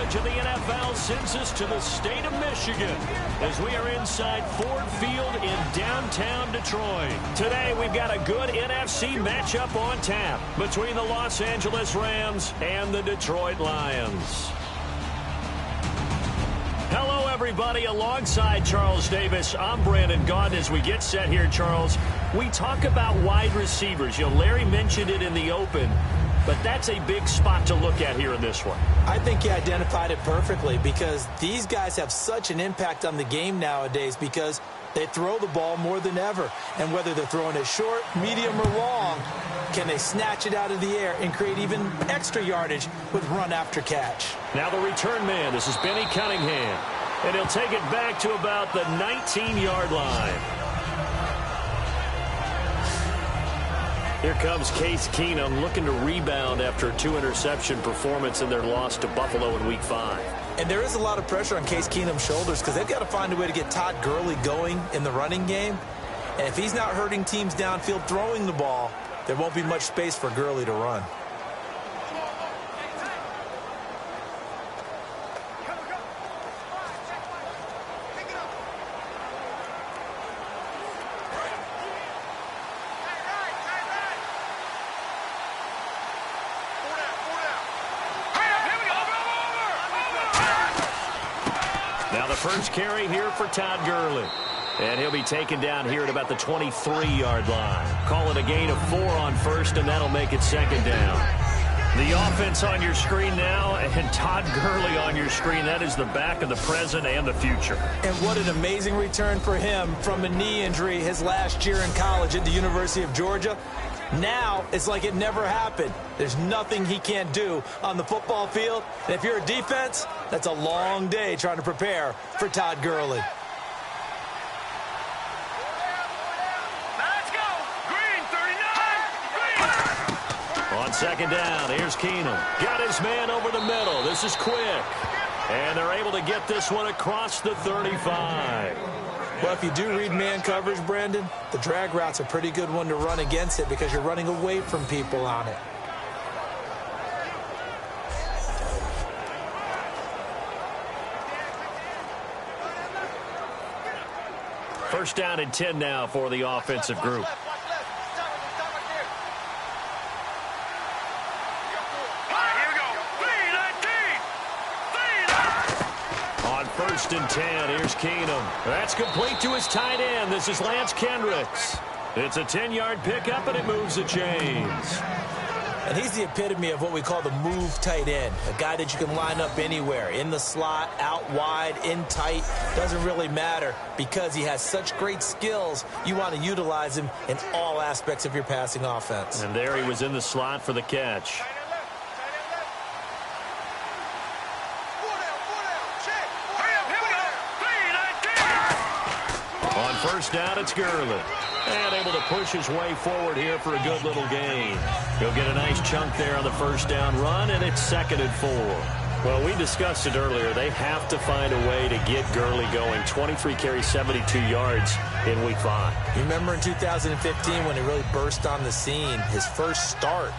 coverage of the NFL sends us to the state of Michigan as we are inside Ford Field in downtown Detroit. Today, we've got a good NFC matchup on tap between the Los Angeles Rams and the Detroit Lions. Hello, everybody. Alongside Charles Davis, I'm Brandon Gaudin. As we get set here, Charles, we talk about wide receivers. You know, Larry mentioned it in the open, but that's a big spot to look at here in this one. I think you identified it perfectly because these guys have such an impact on the game nowadays because they throw the ball more than ever. And whether they're throwing it short, medium, or long, can they snatch it out of the air and create even extra yardage with run after catch? Now the return man, this is Benny Cunningham. And he'll take it back to about the 19-yard line. Here comes Case Keenum looking to rebound after a 2-interception performance in their loss to Buffalo in Week 5. And there is a lot of pressure on Case Keenum's shoulders because they've got to find a way to get Todd Gurley going in the running game. And if he's not hurting teams downfield throwing the ball, there won't be much space for Gurley to run. First carry here for Todd Gurley. And he'll be taken down here at about the 23-yard line. Call it a gain of 4 on first, and that'll make it second down. The offense on your screen now, and Todd Gurley on your screen. That is the back of the present and the future. And what an amazing return for him from a knee injury his last year in college at the University of Georgia. Now, it's like it never happened. There's nothing he can't do on the football field. And if you're a defense, that's a long day trying to prepare for Todd Gurley. Let's go! Green, 39! Green! On second down, here's Keenum. Got his man over the middle. This is quick. And they're able to get this one across the 35. Well, if you do read man coverage, Brandon, the drag route's a pretty good one to run against it because you're running away from people on it. First down and 10 now for the offensive group. First and 10. Here's Keenum. That's complete to his tight end. This is Lance Kendricks. It's a 10-yard pickup, and it moves the chains. And he's the epitome of what we call the move tight end, a guy that you can line up anywhere, in the slot, out wide, in tight. Doesn't really matter because he has such great skills. You want to utilize him in all aspects of your passing offense. And there he was in the slot for the catch. First down, it's Gurley. And able to push his way forward here for a good little gain. He'll get a nice chunk there on the first down run, and it's 2nd and 4. Well, we discussed it earlier. They have to find a way to get Gurley going. 23 carries, 72 yards in Week 5. You remember in 2015 when he really burst on the scene, his first start,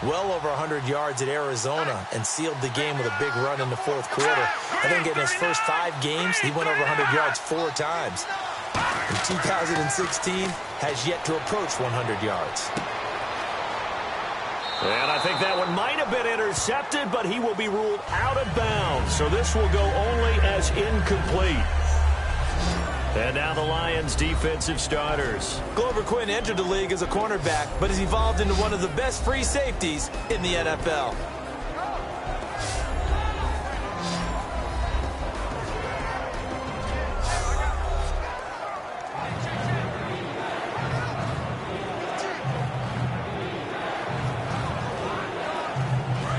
well over 100 yards at Arizona, and sealed the game with a big run in the fourth quarter. I think in his first 5 games, he went over 100 yards 4 times. In 2016, has yet to approach 100 yards. And I think that one might have been intercepted, but he will be ruled out of bounds. So this will go only as incomplete. And now the Lions' defensive starters. Glover Quinn entered the league as a cornerback, but has evolved into one of the best free safeties in the NFL.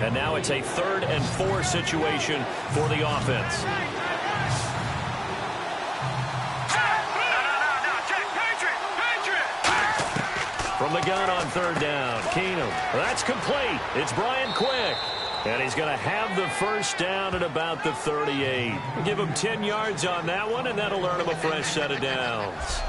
And now it's a 3rd and 4 situation for the offense. From the gun on 3rd down, Keenum. That's complete. It's Brian Quick. And he's going to have the first down at about the 38. Give him 10 yards on that one, and that'll earn him a fresh set of downs.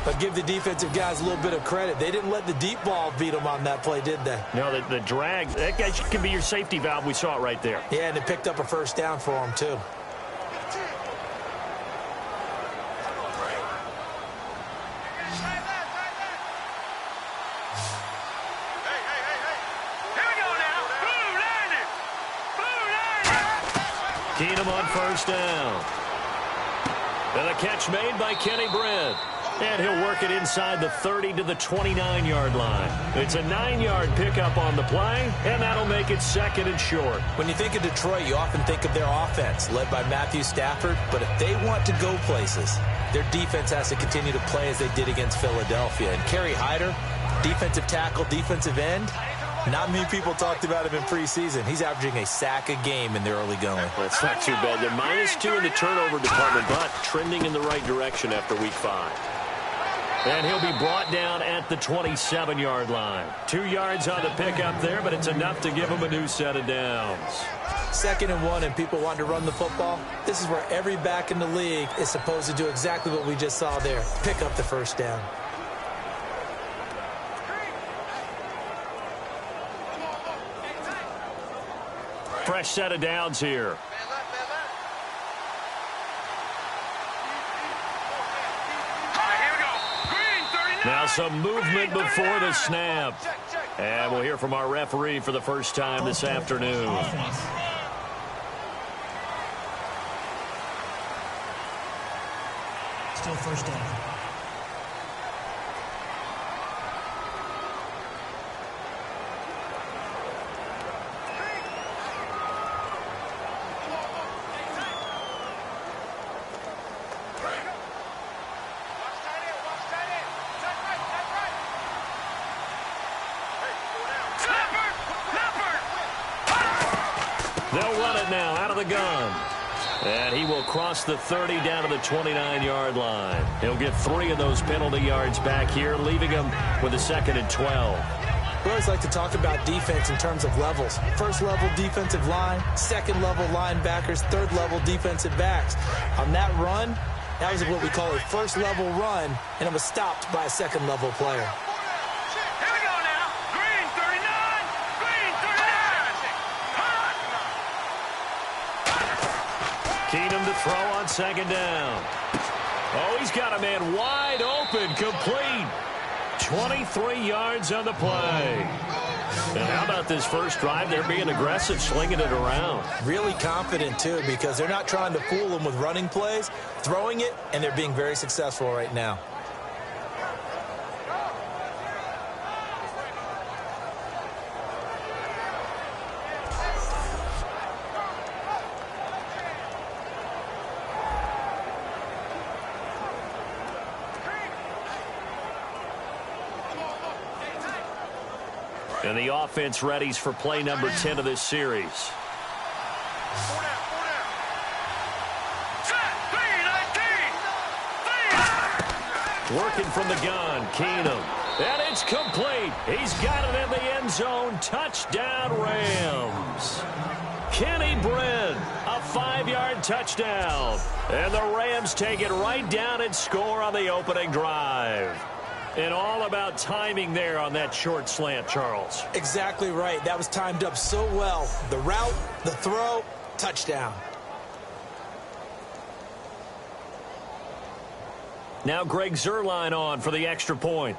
But give the defensive guys a little bit of credit. They didn't let the deep ball beat them on that play, did they? No, the drag, that guy can be your safety valve. We saw it right there. Yeah, and it picked up a first down for them, too. Keenum on first down. And a catch made by Kenny Britt. And he'll work it inside the 30 to the 29-yard line. It's a 9-yard pickup on the play, and that'll make it second and short. When you think of Detroit, you often think of their offense, led by Matthew Stafford. But if they want to go places, their defense has to continue to play as they did against Philadelphia. And Kerry Hyder, defensive tackle, defensive end, not many people talked about him in preseason. He's averaging a sack a game in the early going. Well, it's not too bad. They're -2 in the turnover department, but trending in the right direction after week 5. And he'll be brought down at the 27-yard line. 2 yards on the pickup there, but it's enough to give him a new set of downs. 2nd and 1, and people want to run the football. This is where every back in the league is supposed to do exactly what we just saw there. Pick up the first down. Fresh set of downs here. Now some movement before the snap. And we'll hear from our referee for the first time this afternoon. Still first down. They'll run it now out of the gun. And he will cross the 30 down to the 29-yard line. He'll get 3 of those penalty yards back here, leaving him with a 2nd and 12. We always like to talk about defense in terms of levels. First level defensive line, second level linebackers, third level defensive backs. On that run, that was what we call a first level run, and it was stopped by a second level player. Keenum to throw on 2nd down. Oh, he's got a man wide open, complete. 23 yards on the play. And how about this first drive? They're being aggressive, slinging it around. Really confident, too, because they're not trying to fool them with running plays, throwing it, and they're being very successful right now. And the offense readies for play number 10 of this series. Working from the gun, Keenum. And it's complete. He's got it in the end zone. Touchdown, Rams. Kenny Britt, a 5-yard touchdown. And the Rams take it right down and score on the opening drive. And all about timing there on that short slant, Charles. Exactly right. That was timed up so well. The route, the throw, touchdown. Now Greg Zuerlein on for the extra point.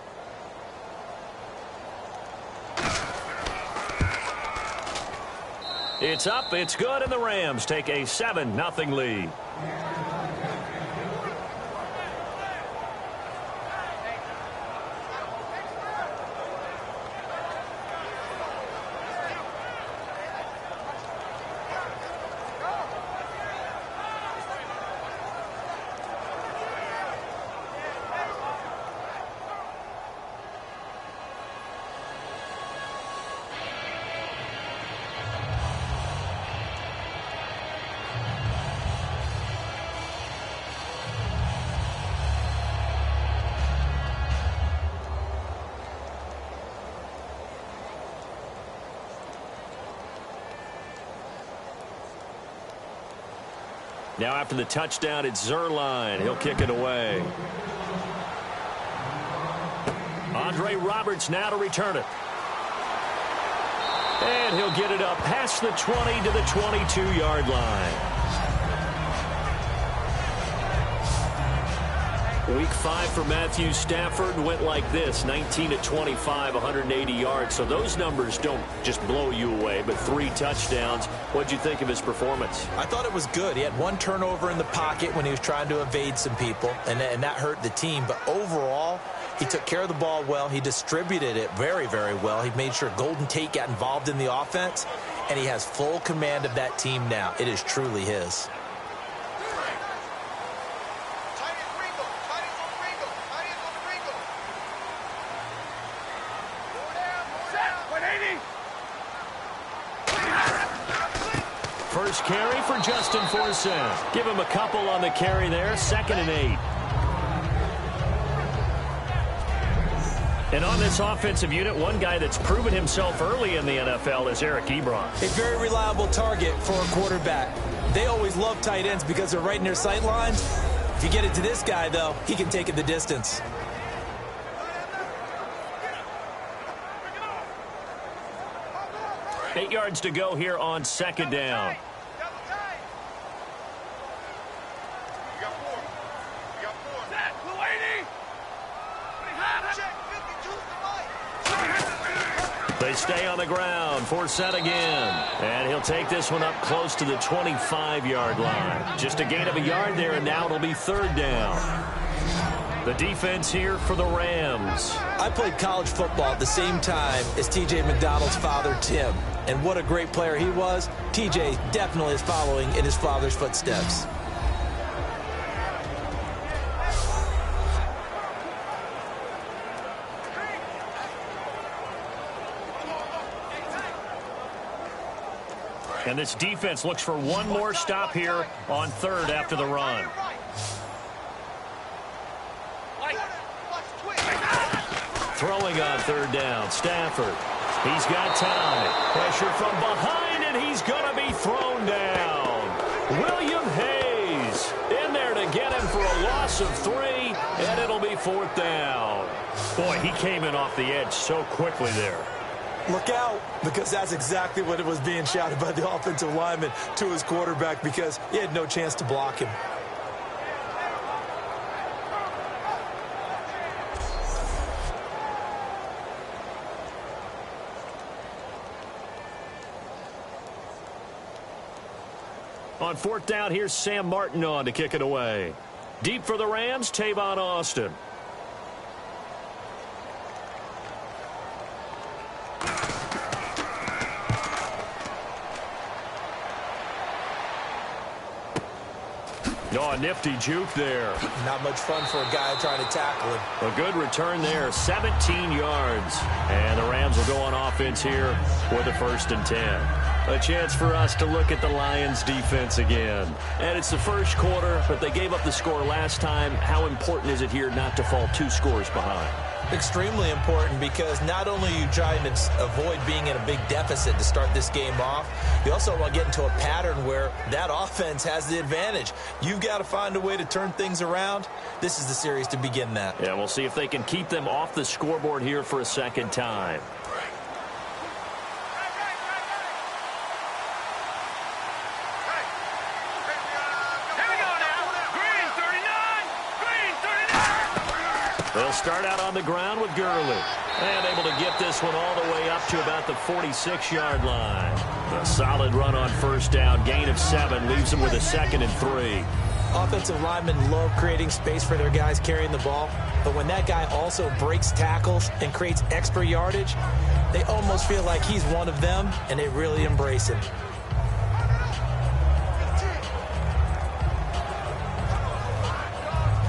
It's up, it's good, and the Rams take a 7-0 lead. Now after the touchdown, it's Zuerlein. He'll kick it away. Andre Roberts now to return it. And he'll get it up past the 20 to the 22-yard line. Week 5 for Matthew Stafford went like this, 19 of 25, 180 yards. So those numbers don't just blow you away, but 3 touchdowns. What'd you think of his performance? I thought it was good. He had 1 turnover in the pocket when he was trying to evade some people, and that hurt the team. But overall, he took care of the ball well. He distributed it very, very well. He made sure Golden Tate got involved in the offense, and he has full command of that team now. It is truly his. First carry for Justin Forsett. Give him a couple on the carry there, 2nd and 8. And on this offensive unit, one guy that's proven himself early in the NFL is Eric Ebron. A very reliable target for a quarterback. They always love tight ends because they're right in their sight lines. If you get it to this guy, though, he can take it the distance. Eight yards to go here on 2nd down. They stay on the ground. Forsett again. And he'll take this one up close to the 25-yard line. Just a gain of a yard there, and now it'll be 3rd down. The defense here for the Rams. I played college football at the same time as T.J. McDonald's father, Tim. And what a great player he was. T.J. definitely is following in his father's footsteps. And this defense looks for one more stop here on 3rd after the run. Throwing on 3rd down, Stafford. He's got time. Pressure from behind, and he's going to be thrown down. William Hayes in there to get him for a loss of 3, and it'll be 4th down. Boy, he came in off the edge so quickly there. Look out, because that's exactly what it was being shouted by the offensive lineman to his quarterback, because he had no chance to block him. On 4th down, here's Sam Martin on to kick it away. Deep for the Rams, Tavon Austin. Oh, a nifty juke there. Not much fun for a guy trying to tackle him. A good return there, 17 yards. And the Rams will go on offense here for the 1st and 10. A chance for us to look at the Lions defense again. And it's the first quarter, but they gave up the score last time. How important is it here not to fall 2 scores behind? Extremely important, because not only are you trying to avoid being in a big deficit to start this game off, you also want to get into a pattern where that offense has the advantage. You've got to find a way to turn things around. This is the series to begin that. Yeah, we'll see if they can keep them off the scoreboard here for a 2nd time. They'll start out on the ground with Gurley. And able to get this one all the way up to about the 46-yard line. A solid run on 1st down. Gain of 7 leaves them with a 2nd and 3. Offensive linemen love creating space for their guys carrying the ball. But when that guy also breaks tackles and creates extra yardage, they almost feel like he's one of them, and they really embrace him.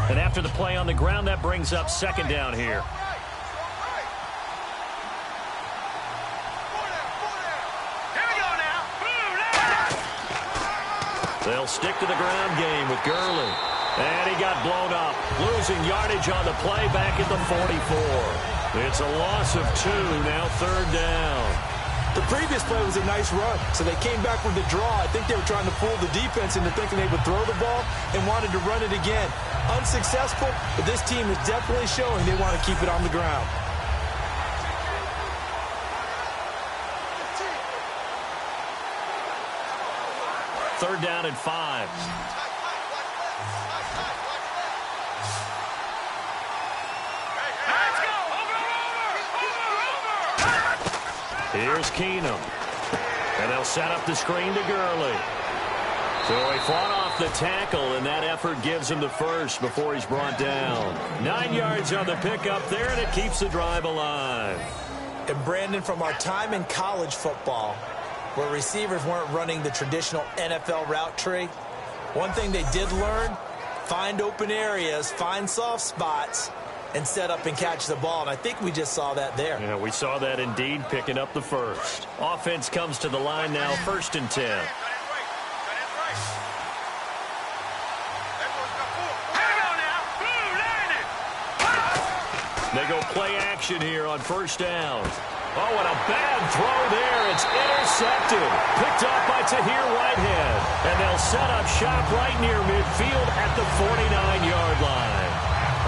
And after the play on the ground, that brings up 2nd down here. They'll stick to the ground game with Gurley. And he got blown up. Losing yardage on the play back at the 44. It's a loss of 2, now 3rd down. The previous play was a nice run, so they came back with the draw. I think they were trying to fool the defense into thinking they would throw the ball and wanted to run it again. Unsuccessful, but this team is definitely showing they want to keep it on the ground. 3rd down and 5. Let's go. Over. Here's Keenum. And they'll set up the screen to Gurley. So he fought off the tackle, and that effort gives him the first before he's brought down. 9 yards on the pickup there, and it keeps the drive alive. And Brandon, from our time in college football, where receivers weren't running the traditional NFL route tree, one thing they did learn, find open areas, find soft spots, and set up and catch the ball. And I think we just saw that there. Yeah, we saw that indeed, picking up the first. Offense comes to the line now, 1st and 10. They go play action here on 1st down. Oh, and a bad throw there. It's intercepted. Picked off by Tahir Whitehead. And they'll set up shop right near midfield at the 49-yard line.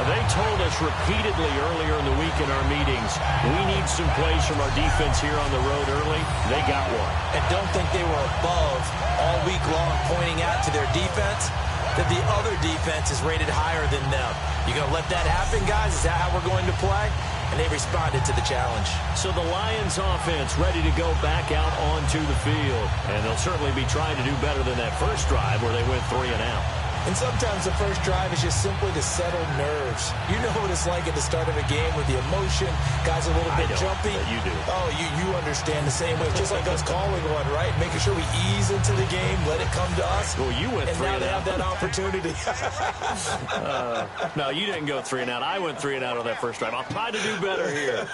They told us repeatedly earlier in the week in our meetings, we need some plays from our defense here on the road early. They got one. And don't think they were above all week long pointing out to their defense that the other defense is rated higher than them. You going to let that happen, guys? Is that how we're going to play? And they responded to the challenge. So the Lions offense ready to go back out onto the field. And they'll certainly be trying to do better than that first drive where they went 3 and out. And sometimes the first drive is just simply to settle nerves. You know what it's like at the start of a game with the emotion. Guys are a little bit jumpy. You do. Oh, you understand the same way. Just like us calling one, right? Making sure we ease into the game, let it come to us. Well, you went 3 and out. And now they have that opportunity. No, you didn't go 3 and out. I went 3 and out on that first drive. I'll try to do better here.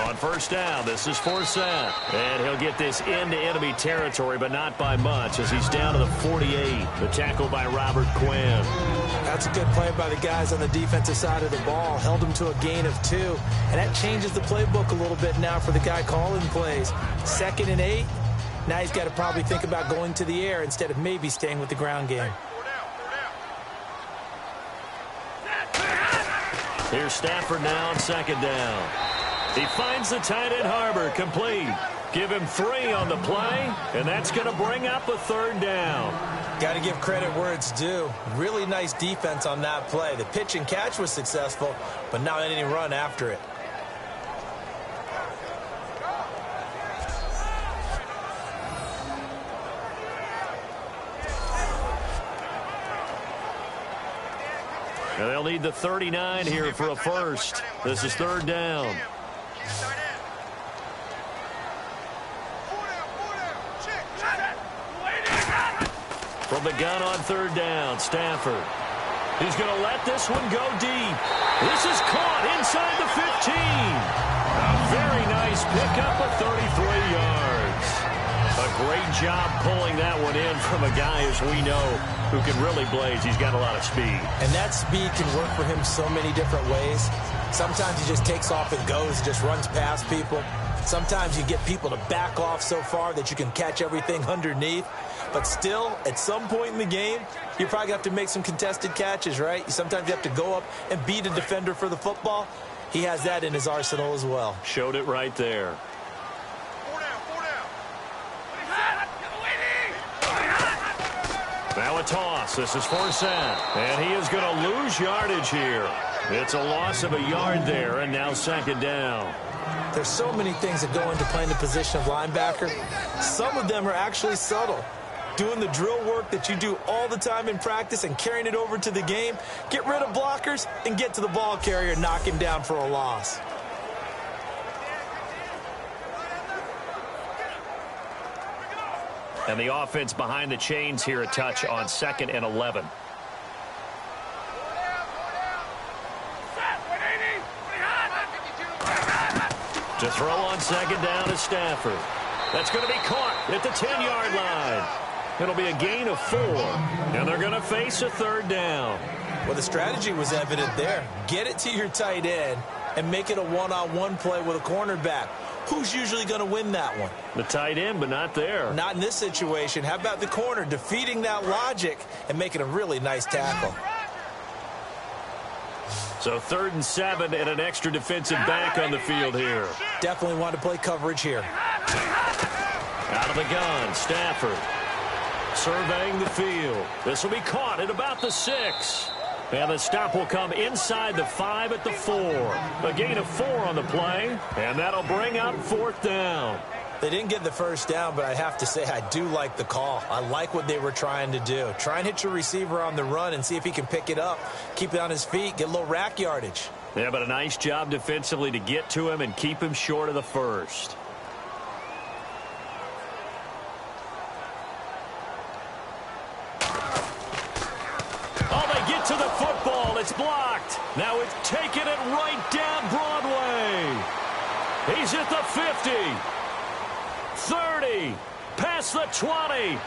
On 1st down, this is Forsett. And he'll get this into enemy territory, but not by much, as he's down to the 48. The tackle by Robert Quinn. That's a good play by the guys on the defensive side of the ball. Held him to a gain of 2. And that changes the playbook a little bit now for the guy calling plays. 2nd and 8. Now he's got to probably think about going to the air instead of maybe staying with the ground game. Here's Stafford now on 2nd down. He finds the tight end Harbor, complete. Give him 3 on the play, and that's going to bring up a 3rd down. Got to give credit where it's due. Really nice defense on that play. The pitch and catch was successful, but not any run after it. Now they'll need the 39 here for a first. This is 3rd down. From the gun on 3rd down, Stafford. He's going to let this one go deep. This is caught inside the 15. A very nice pickup of 33 yards. A great job pulling that one in from a guy, as we know, who can really blaze. He's got a lot of speed. And that speed can work for him so many different ways. Sometimes he just takes off and goes, just runs past people. Sometimes you get people to back off so far that you can catch everything underneath. But still, at some point in the game, you probably have to make some contested catches, right? Sometimes you have to go up and beat a defender for the football. He has that in his arsenal as well. Showed it right there. Now a toss. This is Forsett. And he is going to lose yardage here. It's a loss of a yard there, and now 2nd down. There's so many things that go into playing the position of linebacker. Some of them are actually subtle. Doing the drill work that you do all the time in practice and carrying it over to the game. Get rid of blockers and get to the ball carrier and knock him down for a loss. And the offense behind the chains here a touch on 2nd and 11. To throw on 2nd down is Stafford. That's going to be caught at the 10-yard line. It'll be a gain of 4, and they're going to face a 3rd down. Well, the strategy was evident there. Get it to your tight end and make it a one-on-one play with a cornerback. Who's usually going to win that one? The tight end, but not there. Not in this situation. How about the corner defeating that logic and making a really nice tackle? So 3rd and 7 and an extra defensive back on the field here. Definitely want to play coverage here. Out of the gun, Stafford. Surveying the field. This will be caught at about the 6. And the stop will come inside the 5 at the 4. A gain of 4 on the play, and that'll bring up 4th down. They didn't get the first down, but I have to say I do like the call. I like what they were trying to do. Try and hit your receiver on the run and see if he can pick it up, keep it on his feet, get a little rack yardage. Yeah, but a nice job defensively to get to him and keep him short of the first. To the football, it's blocked. Now it's taking it right down Broadway. He's at the 50, 30, past the 20.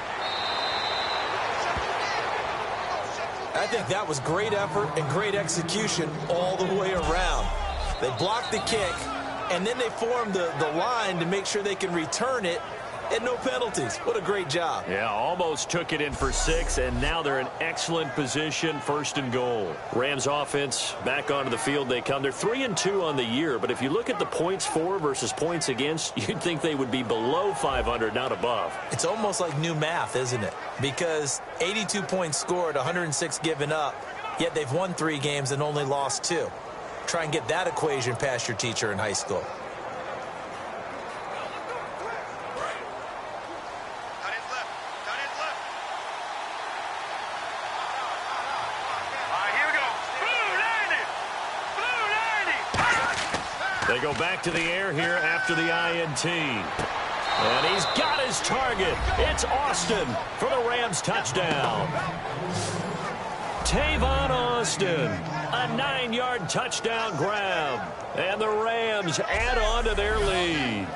I think that was great effort and great execution all the way around. They blocked the kick, and then they formed the line to make sure they can return it. And no penalties. What a great job. Yeah, almost took it in for 6, and now they're in excellent position, 1st and goal. Rams offense back onto the field they come. They're 3-2 on the year, but if you look at the points for versus points against, you'd think they would be below 500, not above. It's almost like new math, isn't it? Because 82 points scored, 106 given up, yet they've won 3 games and only lost 2. Try and get that equation past your teacher in high school. They go back to the air here after the INT. And he's got his target. It's Austin for the Rams touchdown. Tavon Austin, a 9-yard touchdown grab. And the Rams add on to their lead.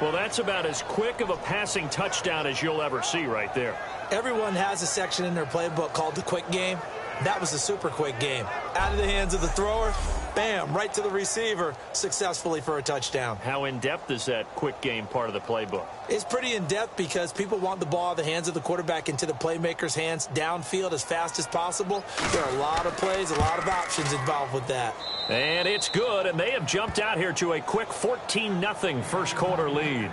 Well, that's about as quick of a passing touchdown as you'll ever see right there. Everyone has a section in their playbook called the quick game. That was a super quick game. Out of the hands of the thrower, bam, right to the receiver, successfully for a touchdown. How in-depth is that quick game part of the playbook? It's pretty in-depth because people want the ball out of the hands of the quarterback into the playmaker's hands downfield as fast as possible. There are a lot of plays, a lot of options involved with that. And it's good, and they have jumped out here to a quick 14-0 first quarter lead.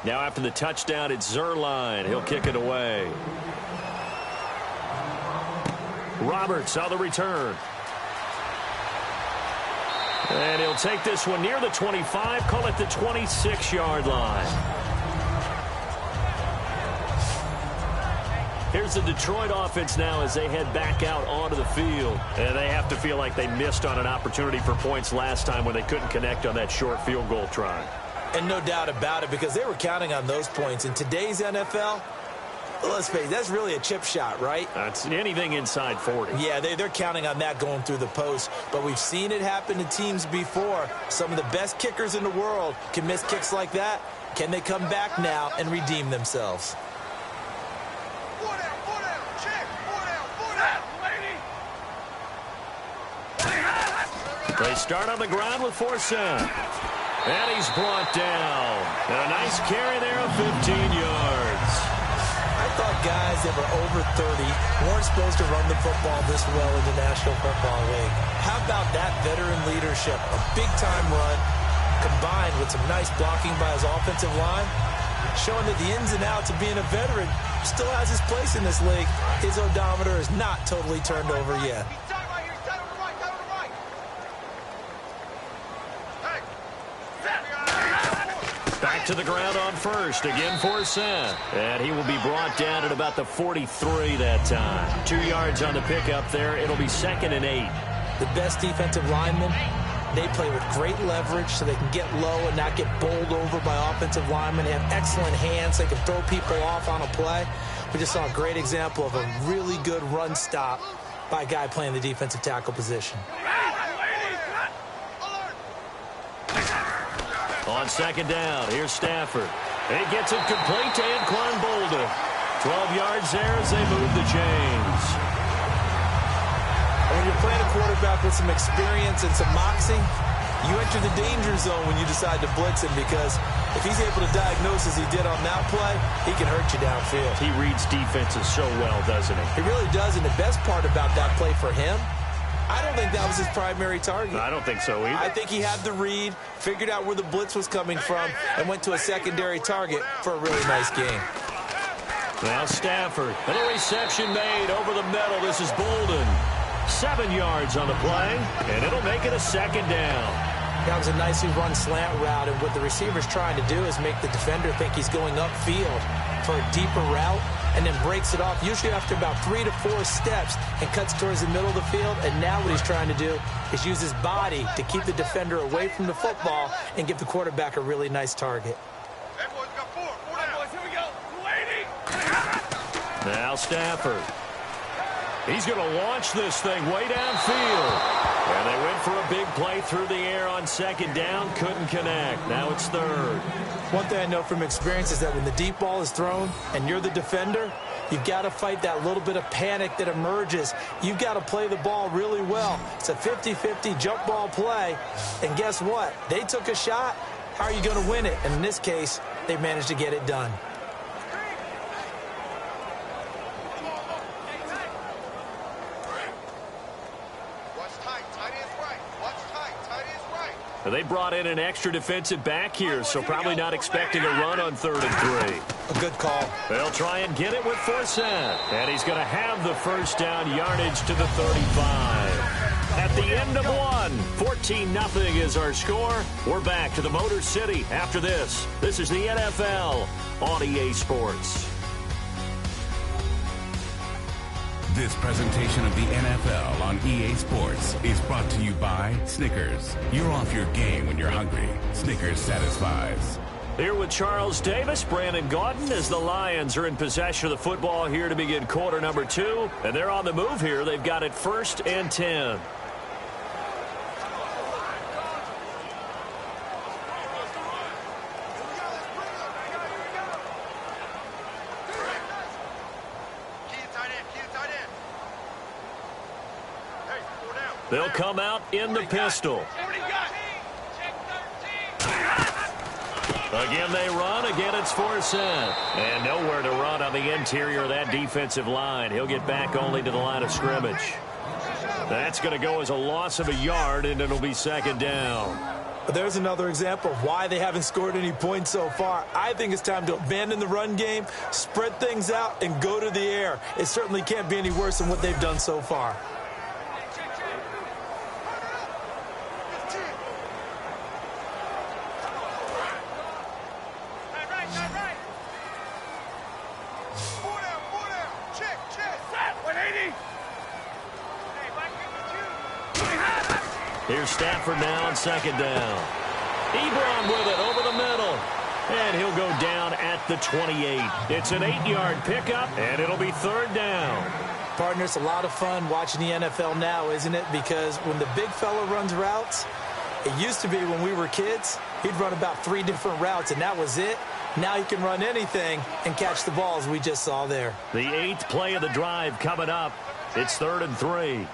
Now after the touchdown, it's Zerline. He'll kick it away. Roberts on the return. And he'll take this one near the 25, call it the 26-yard line. Here's the Detroit offense now as they head back out onto the field. And they have to feel like they missed on an opportunity for points last time when they couldn't connect on that short field goal try. And no doubt about it, because they were counting on those points. In today's NFL, let's face it, that's really a chip shot, right? That's anything inside 40. Yeah, they're counting on that going through the post. But we've seen it happen to teams before. Some of the best kickers in the world can miss kicks like that. Can they come back now and redeem themselves? They start on the ground with Forsett. And he's brought down. And a nice carry there of 15 yards. I thought guys that were over 30 weren't supposed to run the football this well in the National Football League. How about that veteran leadership? A big-time run combined with some nice blocking by his offensive line, showing that the ins and outs of being a veteran still has his place in this league. His odometer is not totally turned over yet. Back to the ground on first. Again, Forsett. And he will be brought down at about the 43 that time. 2 yards on the pickup there. It'll be 2nd and 8. The best defensive linemen, they play with great leverage so they can get low and not get bowled over by offensive linemen. They have excellent hands. They can throw people off on a play. We just saw a great example of a really good run stop by a guy playing the defensive tackle position. On second down, here's Stafford. He gets it complete to Anquan Bolden. 12 yards there as they move the chains. When you're playing a quarterback with some experience and some moxie, you enter the danger zone when you decide to blitz him, because if he's able to diagnose as he did on that play, he can hurt you downfield. He reads defenses so well, doesn't he? He really does, and the best part about that play for him, I don't think that was his primary target. I don't think so either. I think he had the read, figured out where the blitz was coming from, and went to a secondary target for a really nice game. Now Stafford, and a reception made over the middle. This is Bolden. 7 yards on the play, and it'll make it a second down. That was a nicely run slant route, and what the receiver's trying to do is make the defender think he's going upfield for a deeper route, and then breaks it off, usually after about 3 to 4 steps, and cuts towards the middle of the field. And now what he's trying to do is use his body to keep the defender away from the football and give the quarterback a really nice target. Hey, boys, got 4. 4 down. Boys, here we go. 280. Now Stafford. He's going to launch this thing way downfield. And they went for a big play through the air on second down. Couldn't connect. Now it's third. One thing I know from experience is that when the deep ball is thrown and you're the defender, you've got to fight that little bit of panic that emerges. You've got to play the ball really well. It's a 50-50 jump ball play. And guess what? They took a shot. How are you going to win it? And in this case, they managed to get it done. They brought in an extra defensive back here, so probably not expecting a run on 3rd and 3. A good call. They'll try and get it with Forsett. And he's going to have the first down, yardage to the 35. At the end of one, 14-0 is our score. We're back to the Motor City after this. This is the NFL on EA Sports. This presentation of the NFL on EA Sports is brought to you by Snickers. You're off your game when you're hungry. Snickers satisfies. Here with Charles Davis, Brandon Gaudin, as the Lions are in possession of the football here to begin quarter number 2. And they're on the move here. They've got it 1st and 10. They'll come out in the pistol. Again, they run. Again, it's Forsett. And nowhere to run on the interior of that defensive line. He'll get back only to the line of scrimmage. That's going to go as a loss of a yard, and it'll be second down. But there's another example of why they haven't scored any points so far. I think it's time to abandon the run game, spread things out, and go to the air. It certainly can't be any worse than what they've done so far. Here's Stafford now on second down. Ebron with it over the middle. And he'll go down at the 28. It's an 8-yard pickup, and it'll be 3rd down. Partner, it's a lot of fun watching the NFL now, isn't it? Because when the big fella runs routes, it used to be when we were kids, he'd run about 3 different routes, and that was it. Now he can run anything and catch the balls we just saw there. The 8th play of the drive coming up. It's 3rd and 3.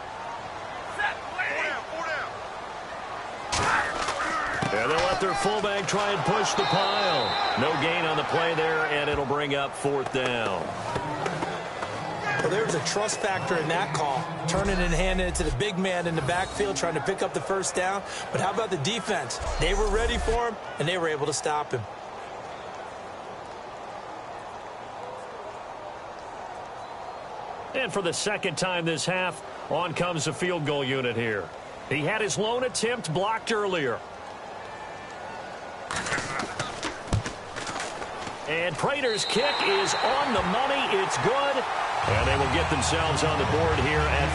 And they'll let their fullback try and push the pile. No gain on the play there, and it'll bring up 4th down. Well, there's a trust factor in that call. Turning and handing it to the big man in the backfield, trying to pick up the first down. But how about the defense? They were ready for him, and they were able to stop him. And for the second time this half, on comes the field goal unit here. He had his lone attempt blocked earlier. And Prater's kick is on the money. It's good. And they will get themselves on the board here at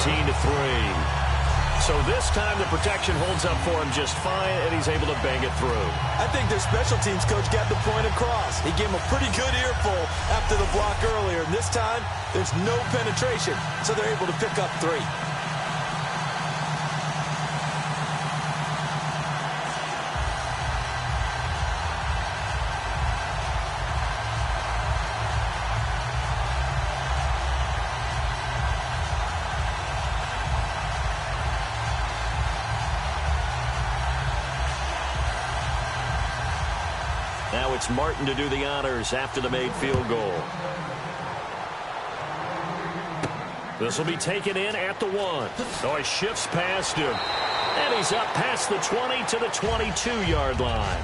14-3. So this time the protection holds up for him just fine, and he's able to bang it through. I think their special teams coach got the point across. He gave him a pretty good earful after the block earlier. And this time, there's no penetration, so they're able to pick up 3. Now it's Martin to do the honors after the made field goal. This will be taken in at the 1. So he shifts past him. And he's up past the 20 to the 22-yard line.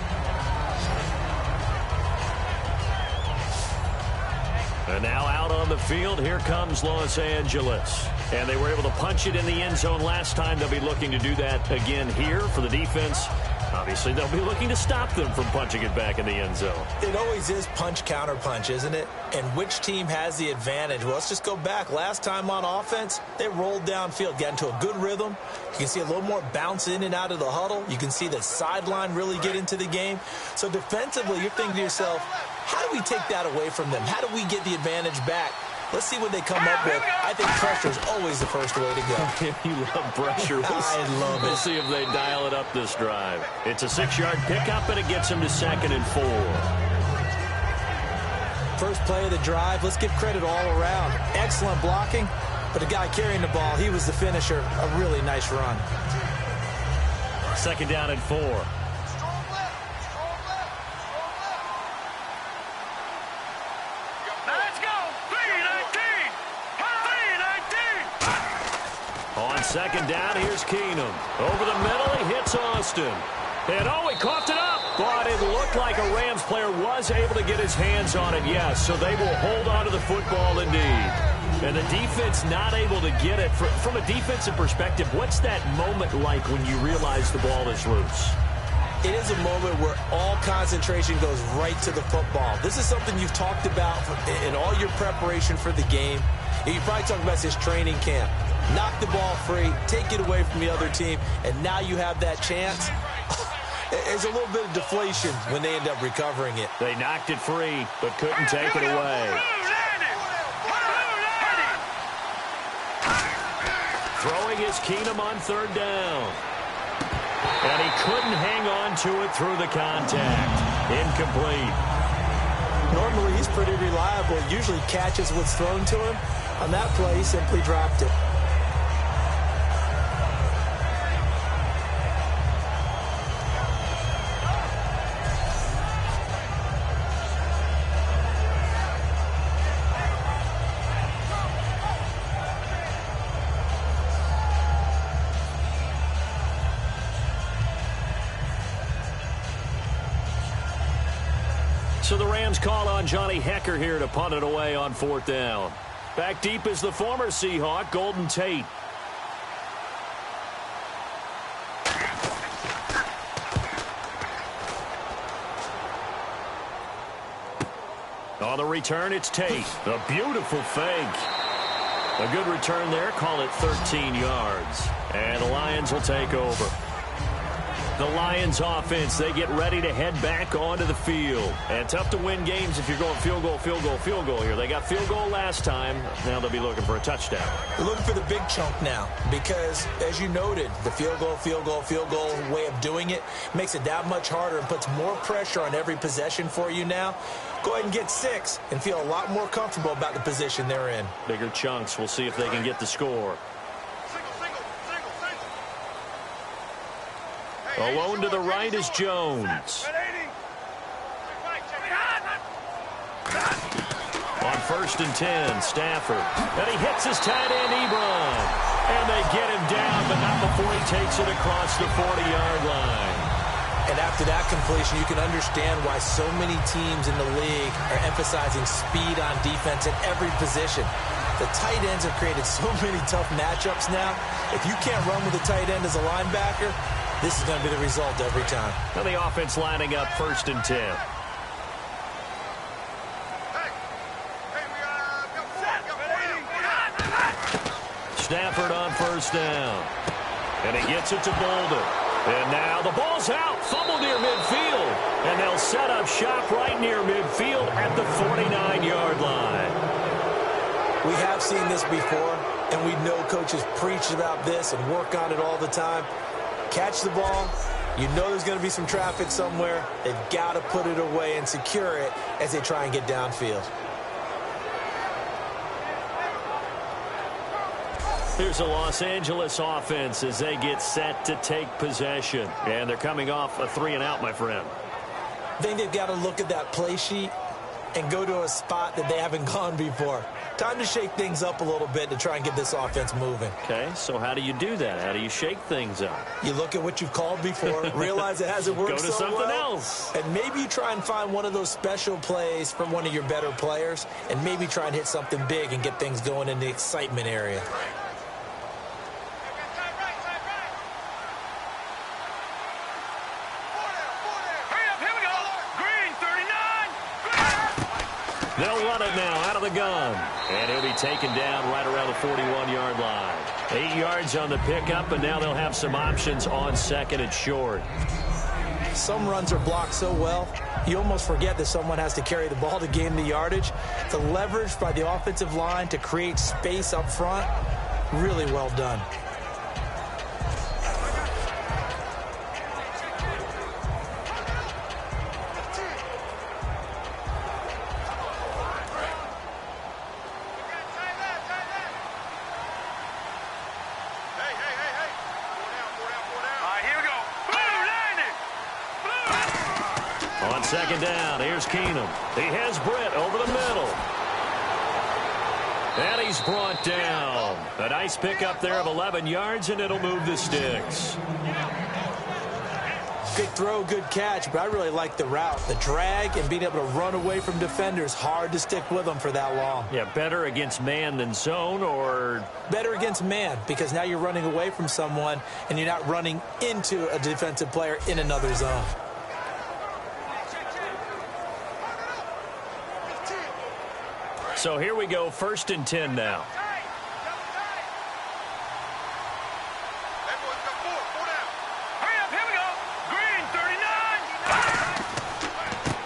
And now out on the field, here comes Los Angeles. And they were able to punch it in the end zone last time. They'll be looking to do that again here for the defense. Obviously, they'll be looking to stop them from punching it back in the end zone. It always is punch, counter punch, isn't it? And which team has the advantage? Well, let's just go back. Last time on offense, they rolled downfield, got into a good rhythm. You can see a little more bounce in and out of the huddle. You can see the sideline really get into the game. So defensively, you're thinking to yourself, how do we take that away from them? How do we get the advantage back? Let's see what they come up with. I think pressure is always the first way to go. You love pressure. I love it. We'll see if they dial it up this drive. It's a 6-yard pickup, and it gets them to 2nd and 4. First play of the drive. Let's give credit all around. Excellent blocking, but the guy carrying the ball, he was the finisher. A really nice run. 2nd down and 4. On 2nd down, here's Keenum. Over the middle, he hits Austin. And he coughed it up. But it looked like a Rams player was able to get his hands on it, yes. So they will hold on to the football indeed. And the defense not able to get it. From a defensive perspective, what's that moment like when you realize the ball is loose? It is a moment where all concentration goes right to the football. This is something you've talked about in all your preparation for the game. And you probably talked about this training camp. Knock the ball free, take it away from the other team, and now you have that chance. There's a little bit of deflation when they end up recovering it. They knocked it free, but couldn't take it away. Throwing is Keenum on 3rd down. And he couldn't hang on to it through the contact. Incomplete. Normally, he's pretty reliable. Usually catches what's thrown to him. On that play, he simply dropped it. So the Rams call on Johnny Hecker here to punt it away on 4th down. Back deep is the former Seahawk, Golden Tate. On the return, it's Tate. A beautiful fake. A good return there. Call it 13 yards. And the Lions will take over. The Lions offense, they get ready to head back onto the field. And tough to win games if you're going field goal, field goal, field goal here. They got field goal last time. Now they'll be looking for a touchdown. They're looking for the big chunk now because, as you noted, the field goal, field goal, field goal way of doing it makes it that much harder and puts more pressure on every possession for you now. Go ahead and get 6 and feel a lot more comfortable about the position they're in. Bigger chunks. We'll see if they can get the score. Alone to the right is Jones. On 1st and 10, Stafford. And he hits his tight end, Ebron. And they get him down, but not before he takes it across the 40-yard line. And after that completion, you can understand why so many teams in the league are emphasizing speed on defense at every position. The tight ends have created so many tough matchups now. If you can't run with a tight end as a linebacker, this is going to be the result every time. Now the offense lining up 1st and 10. Stafford on 1st down. And he gets it to Bolden. And now the ball's out. Fumble near midfield. And they'll set up shop right near midfield at the 49-yard line. We have seen this before, and we know coaches preach about this and work on it all the time. Catch the ball. You know there's going to be some traffic somewhere. They've got to put it away and secure it as they try and get downfield. Here's a Los Angeles offense as they get set to take possession. And they're coming off a 3-and-out, my friend. I think they've got to look at that play sheet and go to a spot that they haven't gone before. Time to shake things up a little bit to try and get this offense moving. Okay, so how do you do that? How do you shake things up? You look at what you've called before, realize it hasn't worked Go to so something well, else. and maybe you try and find one of those special plays from one of your better players, and maybe try and hit something big and get things going in the excitement area. They'll run it now out of the gun. And he'll be taken down right around the 41-yard line. 8 yards on the pickup, and now they'll have some options on second and short. Some runs are blocked so well, you almost forget that someone has to carry the ball to gain the yardage. The leverage by the offensive line to create space up front, really well done. Second down, here's Keenum. He has Britt over the middle. And he's brought down. A nice pickup there of 11 yards, and it'll move the sticks. Good throw, good catch, but I really like the route. The drag and being able to run away from defenders, hard to stick with them for that long. Yeah, better against man than zone, or? Better against man, because now you're running away from someone, and you're not running into a defensive player in another zone. So here we go, 1st and 10 now.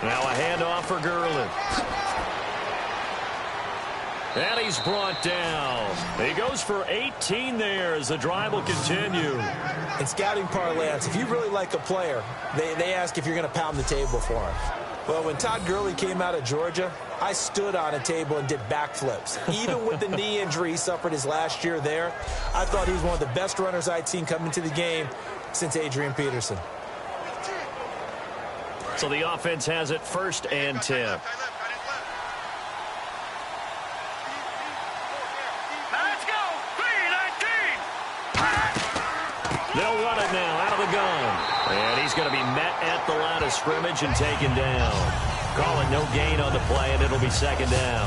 Now a handoff for Gurley. And he's brought down. He goes for 18 there as the drive will continue. In scouting parlance, if you really like a player, they ask if you're going to pound the table for him. Well, when Todd Gurley came out of Georgia, I stood on a table and did backflips. Even with the knee injury he suffered his last year there, I thought he was one of the best runners I'd seen come into the game since Adrian Peterson. So the offense has it 1st and 10. They'll run it now out of the gun. And he's going to be met at the line of scrimmage and taken down. Call it no gain on the play, and it'll be 2nd down.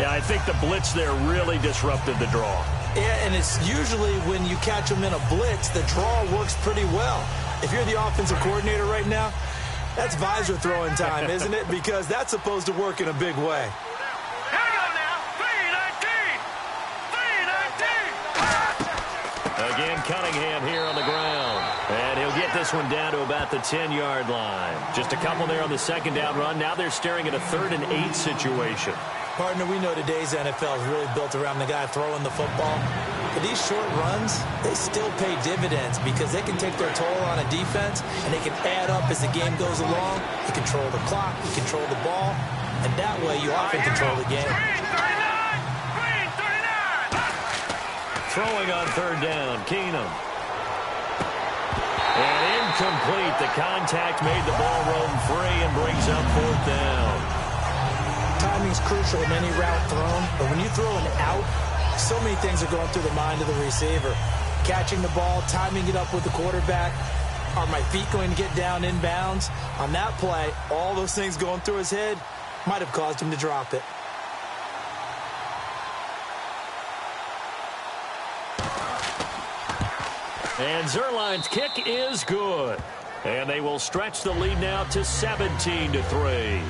Yeah, I think the blitz there really disrupted the draw. Yeah, and it's usually when you catch them in a blitz, the draw works pretty well. If you're the offensive coordinator right now, that's visor throwing time, isn't it? Because that's supposed to work in a big way. Again, Cunningham here on the ground. And he'll get this one down to about the 10-yard line. Just a couple there on the 2nd down run. Now they're staring at a 3rd and 8 situation. Partner, we know today's NFL is really built around the guy throwing the football. But these short runs, they still pay dividends because they can take their toll on a defense, and they can add up as the game goes along. You control the clock, you control the ball, and that way you often control the game. Throwing on 3rd down, Keenum. And incomplete. The contact made the ball roam free and brings up 4th down. Timing's crucial in any route thrown, but when you throw an out, so many things are going through the mind of the receiver. Catching the ball, timing it up with the quarterback. Are my feet going to get down inbounds? On that play, all those things going through his head might have caused him to drop it. And Zerline's kick is good. And they will stretch the lead now to 17-3.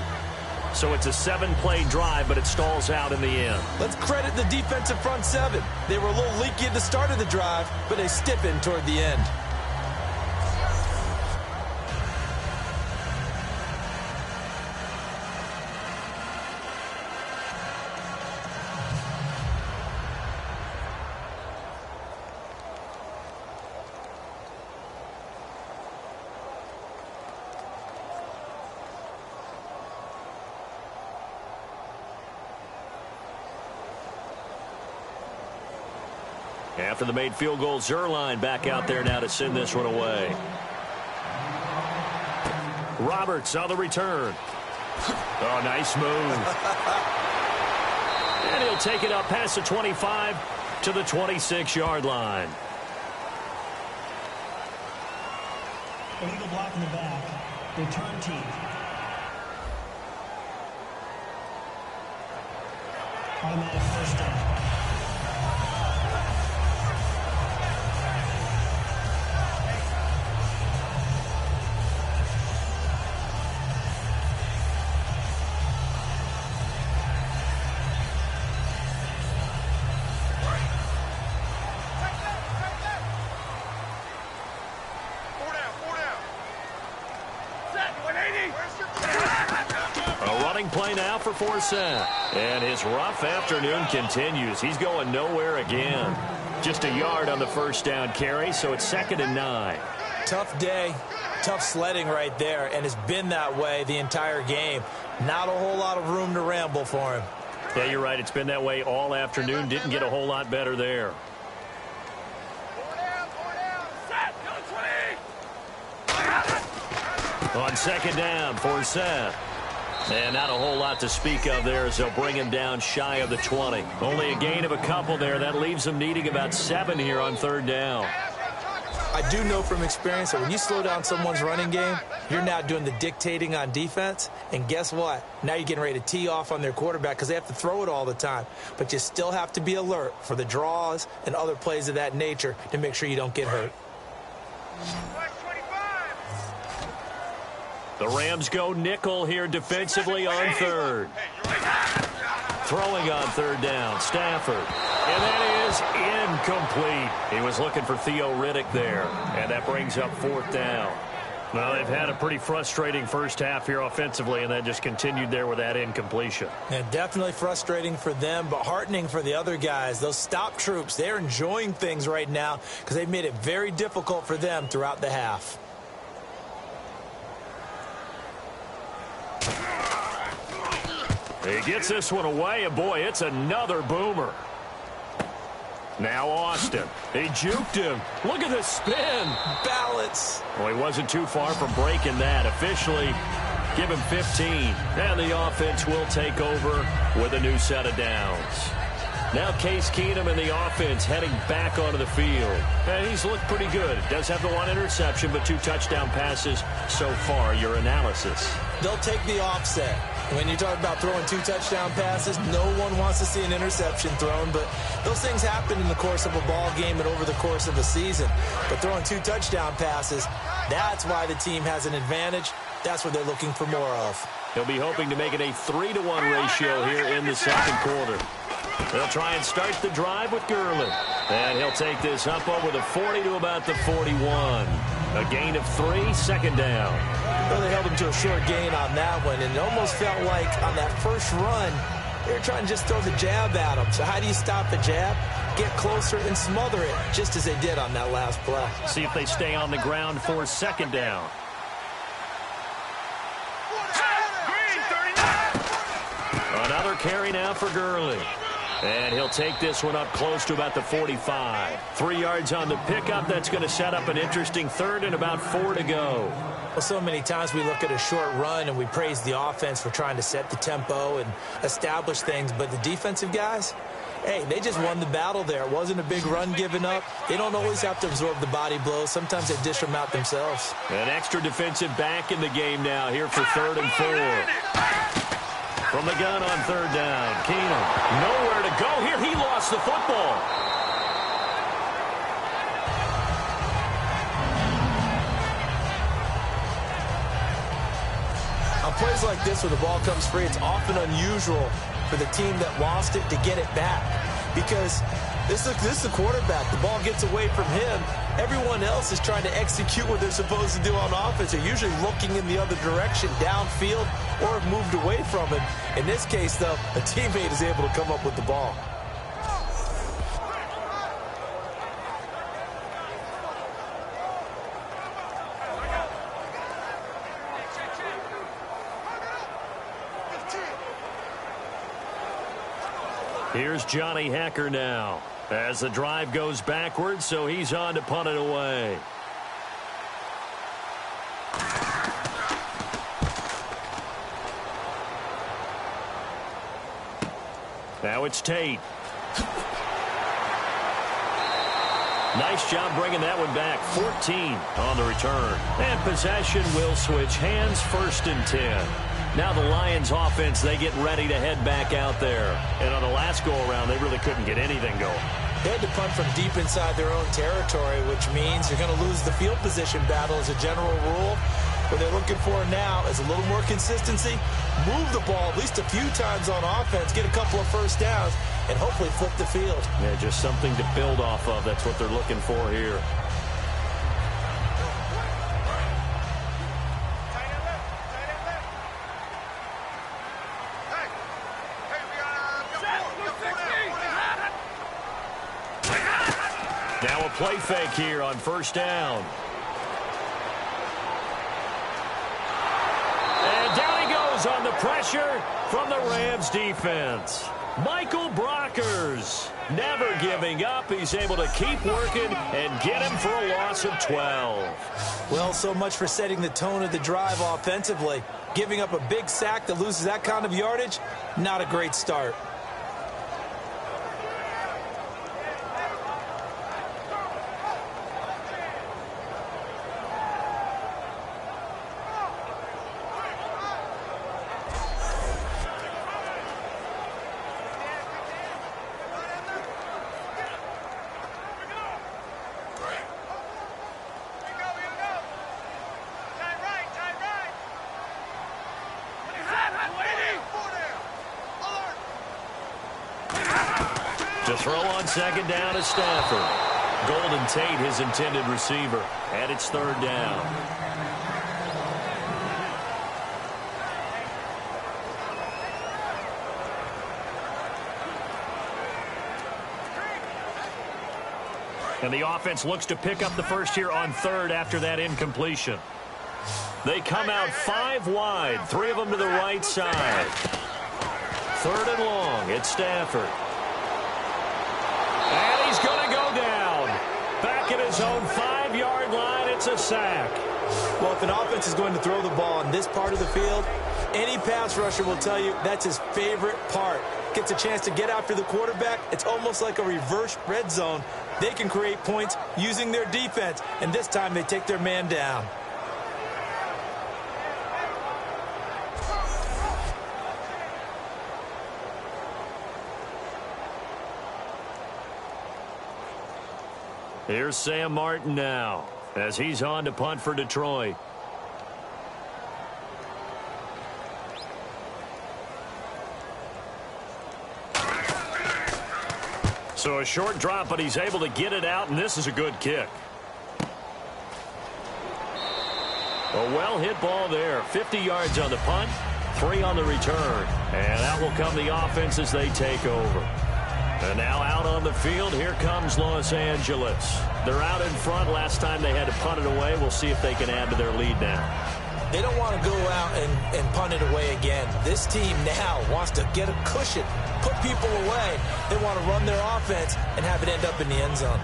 So it's a 7-play drive, but it stalls out in the end. Let's credit the defensive front seven. They were a little leaky at the start of the drive, but they stiffened toward the end. After the made field goal, Zerline back out there now to send this one away. Roberts on the return. Oh, nice move. And he'll take it up past the 25 to the 26-yard line. Illegal block in the back. Return team. Automatic first down. Play now for Forsett. And his rough afternoon continues. He's going nowhere again. Just a yard on the first down carry, so it's 2nd and 9. Tough day, tough sledding right there, and it's been that way the entire game. Not a whole lot of room to ramble for him. Yeah, you're right. It's been that way all afternoon. Didn't get a whole lot better there. On 2nd down, Forsett. And not a whole lot to speak of there as they'll bring him down shy of the 20. Only a gain of a couple there. That leaves them needing about 7 here on 3rd down. I do know from experience that when you slow down someone's running game, you're now doing the dictating on defense. And guess what? Now you're getting ready to tee off on their quarterback because they have to throw it all the time. But you still have to be alert for the draws and other plays of that nature to make sure you don't get hurt. The Rams go nickel here defensively on 3rd. Throwing on 3rd down, Stafford. And that is incomplete. He was looking for Theo Riddick there. And that brings up 4th down. Well, they've had a pretty frustrating first half here offensively, and that just continued there with that incompletion. Yeah, definitely frustrating for them, but heartening for the other guys. Those stop troops, they're enjoying things right now because they've made it very difficult for them throughout the half. He gets this one away, and boy, it's another boomer. Now Austin. He juked him. Look at the spin. Balance. Well, he wasn't too far from breaking that. Officially, give him 15. And the offense will take over with a new set of downs. Now Case Keenum and the offense heading back onto the field. And he's looked pretty good. Does have the 1 interception, but 2 touchdown passes so far. Your analysis? They'll take the offset. When you talk about throwing 2 touchdown passes, no one wants to see an interception thrown, but those things happen in the course of a ball game and over the course of a season. But throwing 2 touchdown passes, that's why the team has an advantage. That's what they're looking for more of. He'll be hoping to make it a 3-to-1 ratio here in the 2nd quarter. They'll try and start the drive with Gurley. And he'll take this up over the 40 to about the 41. A gain of 3, 2nd down. Well, they held him to a short gain on that one, and it almost felt like on that first run, they were trying to just throw the jab at him. So how do you stop the jab? Get closer and smother it, just as they did on that last play. See if they stay on the ground for 2nd down. Another carry now for Gurley. And he'll take this one up close to about the 45. 3 yards on the pickup. That's going to set up an interesting 3rd and about 4 to go. Well, so many times we look at a short run and we praise the offense for trying to set the tempo and establish things. But the defensive guys, hey, they just won the battle there. It wasn't a big run given up. They don't always have to absorb the body blows. Sometimes they dish them out themselves. An extra defensive back in the game now here for 3rd and 4. From the gun on 3rd down, Keenum nowhere to go here. He lost the football. I'm plays like this where the ball comes free, it's often unusual for the team that lost it to get it back. Because this is the quarterback. The ball gets away from him. Everyone else is trying to execute what they're supposed to do on offense. They're usually looking in the other direction, downfield, or have moved away from him. In this case, though, a teammate is able to come up with the ball. Here's Johnny Hacker now as the drive goes backwards, so he's on to punt it away. Now it's Tate. Nice job bringing that one back. 14 on the return. And possession will switch hands, 1st and 10. Now the Lions offense, they get ready to head back out there. And on the last go-around, they really couldn't get anything going. They had to punt from deep inside their own territory, which means you're going to lose the field position battle as a general rule. What they're looking for now is a little more consistency, move the ball at least a few times on offense, get a couple of first downs, and hopefully flip the field. Yeah, just something to build off of. That's what they're looking for here. Now a play fake here on 1st down. And down he goes on the pressure from the Rams defense. Michael Brockers never giving up. He's able to keep working and get him for a loss of 12. Well, so much for setting the tone of the drive offensively. Giving up a big sack that loses that kind of yardage, not a great start. To throw on 2nd down is Stafford. Golden Tate, his intended receiver. And it's 3rd down. And the offense looks to pick up the first here on 3rd after that incompletion. They come out 5 wide, 3 of them to the right side. 3rd and long, it's Stafford. And he's going to go down. Back at his own 5-yard line, it's a sack. Well, if an offense is going to throw the ball in this part of the field, any pass rusher will tell you that's his favorite part. Gets a chance to get after the quarterback. It's almost like a reverse red zone. They can create points using their defense, and this time they take their man down. Here's Sam Martin now as he's on to punt for Detroit. So a short drop, but he's able to get it out, and this is a good kick. A well-hit ball there. 50 yards on the punt, 3 on the return. And out will come the offense as they take over. And now out on the field, here comes Los Angeles. They're out in front. Last time they had to punt it away. We'll see if they can add to their lead now. They don't want to go out and punt it away again. This team now wants to get a cushion, put people away. They want to run their offense and have it end up in the end zone.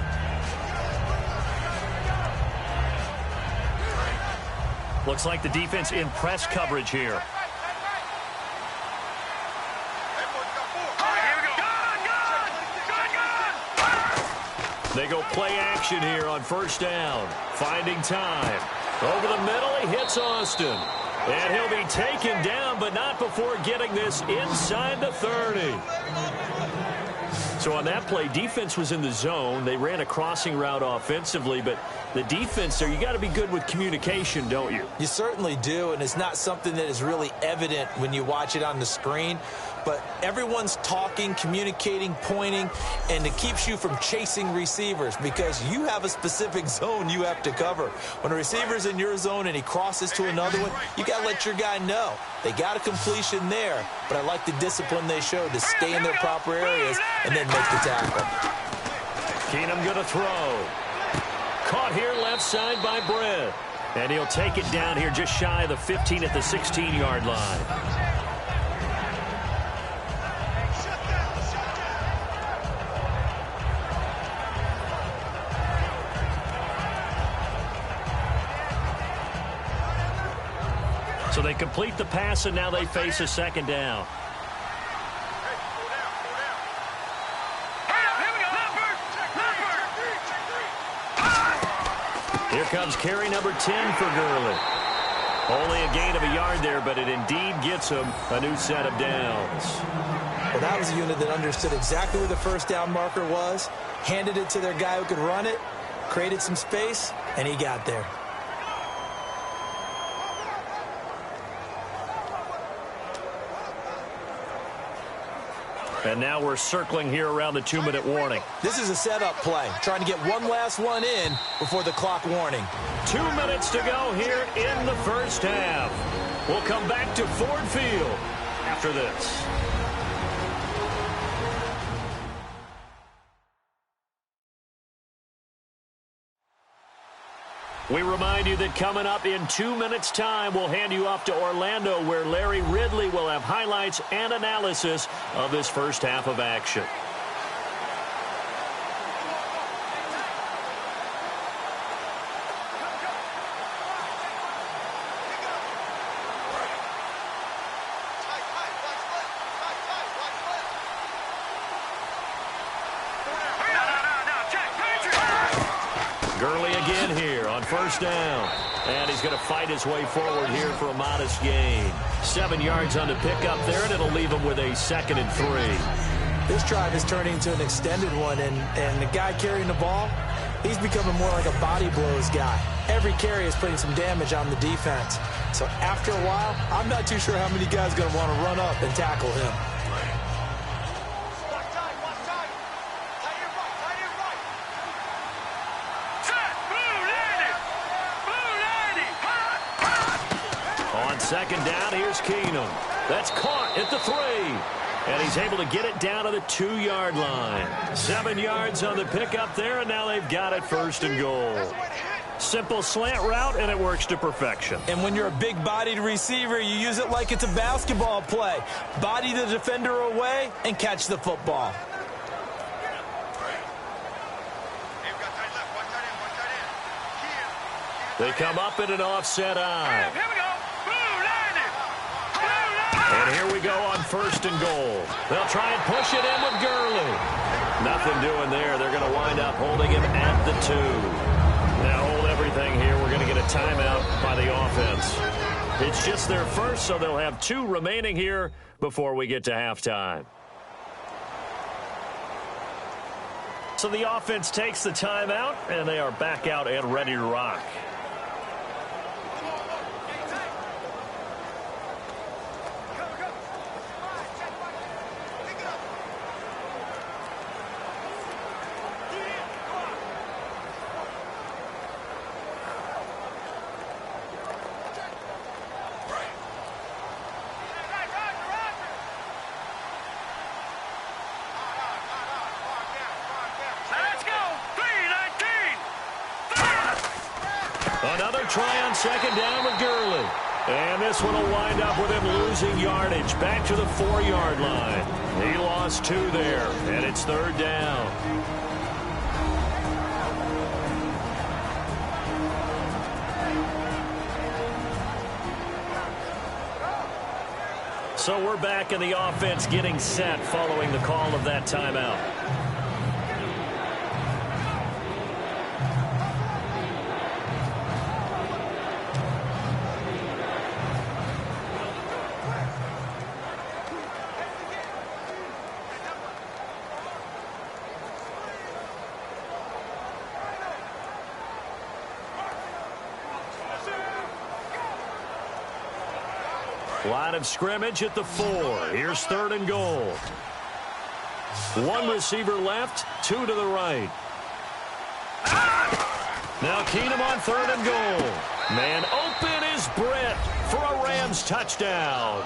Looks like the defense in press coverage here. They go play action here on 1st down. Finding time. Over the middle, he hits Austin. And he'll be taken down, but not before getting this inside the 30. So on that play, defense was in the zone. They ran a crossing route offensively, but the defense there, you got to be good with communication, don't you? You certainly do, and it's not something that is really evident when you watch it on the screen. But everyone's talking, communicating, pointing, and it keeps you from chasing receivers because you have a specific zone you have to cover. When a receiver's in your zone and he crosses to another one, you got to let your guy know. They got a completion there, but I like the discipline they showed to stay in their proper areas and then make the tackle. Keenum going to throw. Caught here left side by Brett. And he'll take it down here just shy of the 15 at the 16-yard line. So they complete the pass, and now they face a second down. Here comes carry number 10 for Gurley. Only a gain of a yard there, but it indeed gets him a new set of downs. Well, that was a unit that understood exactly where the first down marker was, handed it to their guy who could run it, created some space, and he got there. And now we're circling here around the 2-minute warning. This is a setup play, trying to get one last one in before the clock warning. 2 minutes to go here in the first half. We'll come back to Ford Field after this. We remind you that coming up in 2 minutes' time, we'll hand you off to Orlando, where Larry Ridley will have highlights and analysis of this first half of action. Gurley again here on first down. And he's going to fight his way forward here for a modest gain. 7 yards on the pickup there, and it'll leave him with a 2nd and 3. This drive is turning into an extended one, and the guy carrying the ball, he's becoming more like a body blows guy. Every carry is putting some damage on the defense. So after a while, I'm not too sure how many guys are going to want to run up and tackle him. Second down, here's Keenum. That's caught at the 3. And he's able to get it down to the 2-yard line. 7 yards on the pickup there, and now they've got it 1st and goal. Simple slant route, and it works to perfection. And when you're a big-bodied receiver, you use it like it's a basketball play. Body the defender away and catch the football. They come up in an offset eye. And here we go on 1st and goal. They'll try and push it in with Gurley. Nothing doing there. They're going to wind up holding him at the 2. Now hold everything here. We're going to get a timeout by the offense. It's just their first, so they'll have 2 remaining here before we get to halftime. So the offense takes the timeout, and they are back out and ready to rock. Another try on second down with Gurley. And this one will wind up with him losing yardage back to the 4-yard line. He lost 2 there, and it's 3rd down. So we're back in the offense getting set following the call of that timeout. Line of scrimmage at the 4. Here's 3rd and goal. One receiver left, 2 to the right. Now Keenum on 3rd and goal. Man open is Britt for a Rams touchdown.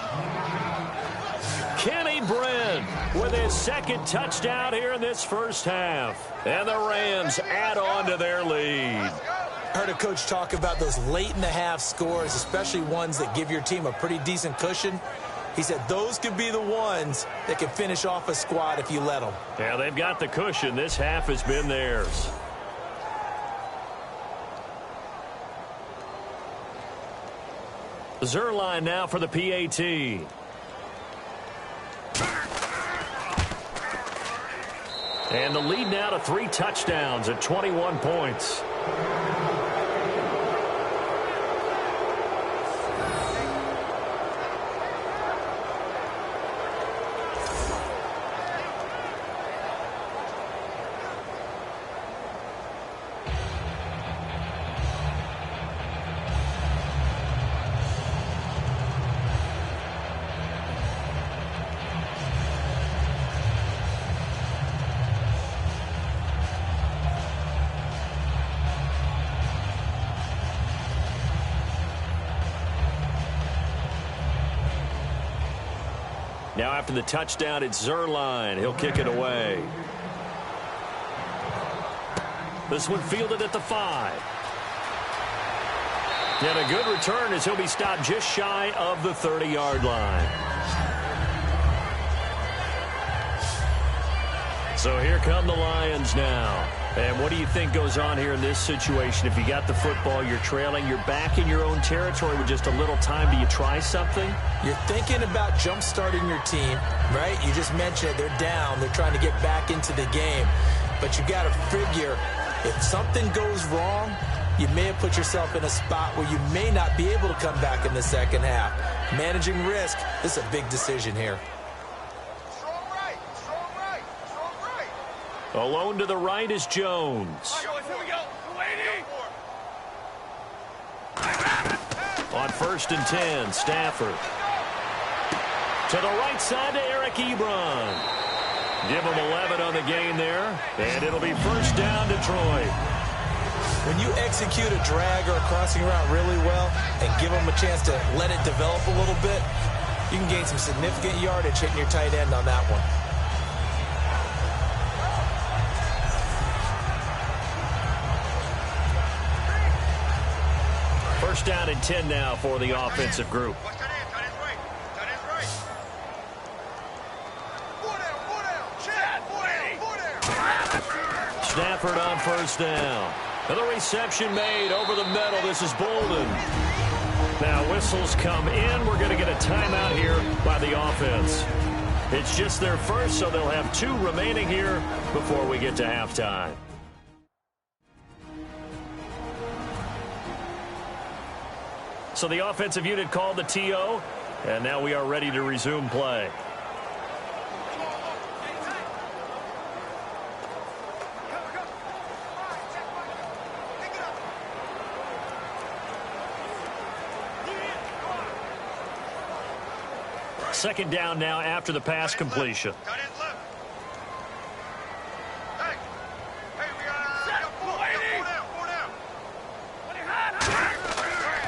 Kenny Britt with his 2nd touchdown here in this first half. And the Rams add on to their lead. I heard a coach talk about those late-in-the-half scores, especially ones that give your team a pretty decent cushion. He said those could be the ones that can finish off a squad if you let them. Yeah, they've got the cushion. This half has been theirs. Zerline now for the PAT. And the lead now to 3 touchdowns at 21 points. Now after the touchdown, it's Zerline. He'll kick it away. This one fielded at the 5. And a good return as he'll be stopped just shy of the 30-yard line. So here come the Lions now. And what do you think goes on here in this situation? If you got the football, you're trailing, you're back in your own territory with just a little time. Do you try something? You're thinking about jump-starting your team, right? You just mentioned it. They're down. They're trying to get back into the game. But you got to figure if something goes wrong, you may have put yourself in a spot where you may not be able to come back in the second half. Managing risk, this is a big decision here. Alone to the right is Jones. Here we go. On 1st and 10, Stafford. To the right side to Eric Ebron. Give him 11 on the gain there, and it'll be 1st down Detroit. When you execute a drag or a crossing route really well and give them a chance to let it develop a little bit, you can gain some significant yardage hitting your tight end on that one. First down and 10 now for the offensive group. Stafford on 1st down. And the reception made over the middle. This is Bolden. Now whistles come in. We're going to get a timeout here by the offense. It's just their first, so they'll have 2 remaining here before we get to halftime. So the offensive unit called the TO, and now we are ready to resume play. Second down now after the pass completion.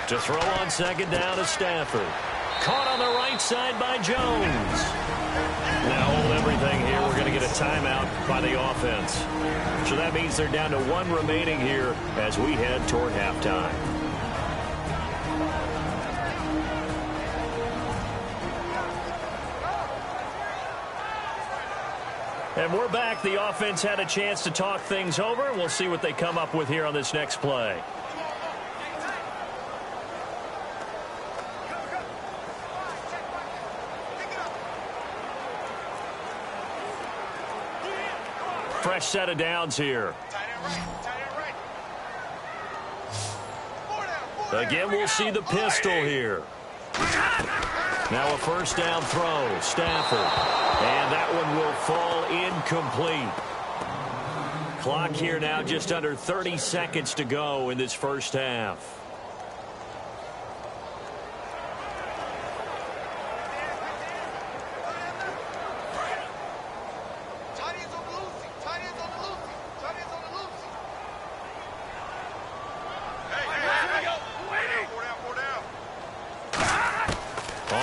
To throw on second down is Stafford. Caught on the right side by Jones. Now hold everything here. We're going to get a timeout by the offense. So that means they're down to 1 remaining here as we head toward halftime. And we're back. The offense had a chance to talk things over. We'll see what they come up with here on this next play. Fresh set of downs here. Again, we'll see the pistol here. Now a 1st down throw. Stafford. And that one will fall incomplete. Clock here now just under 30 seconds to go in this first half.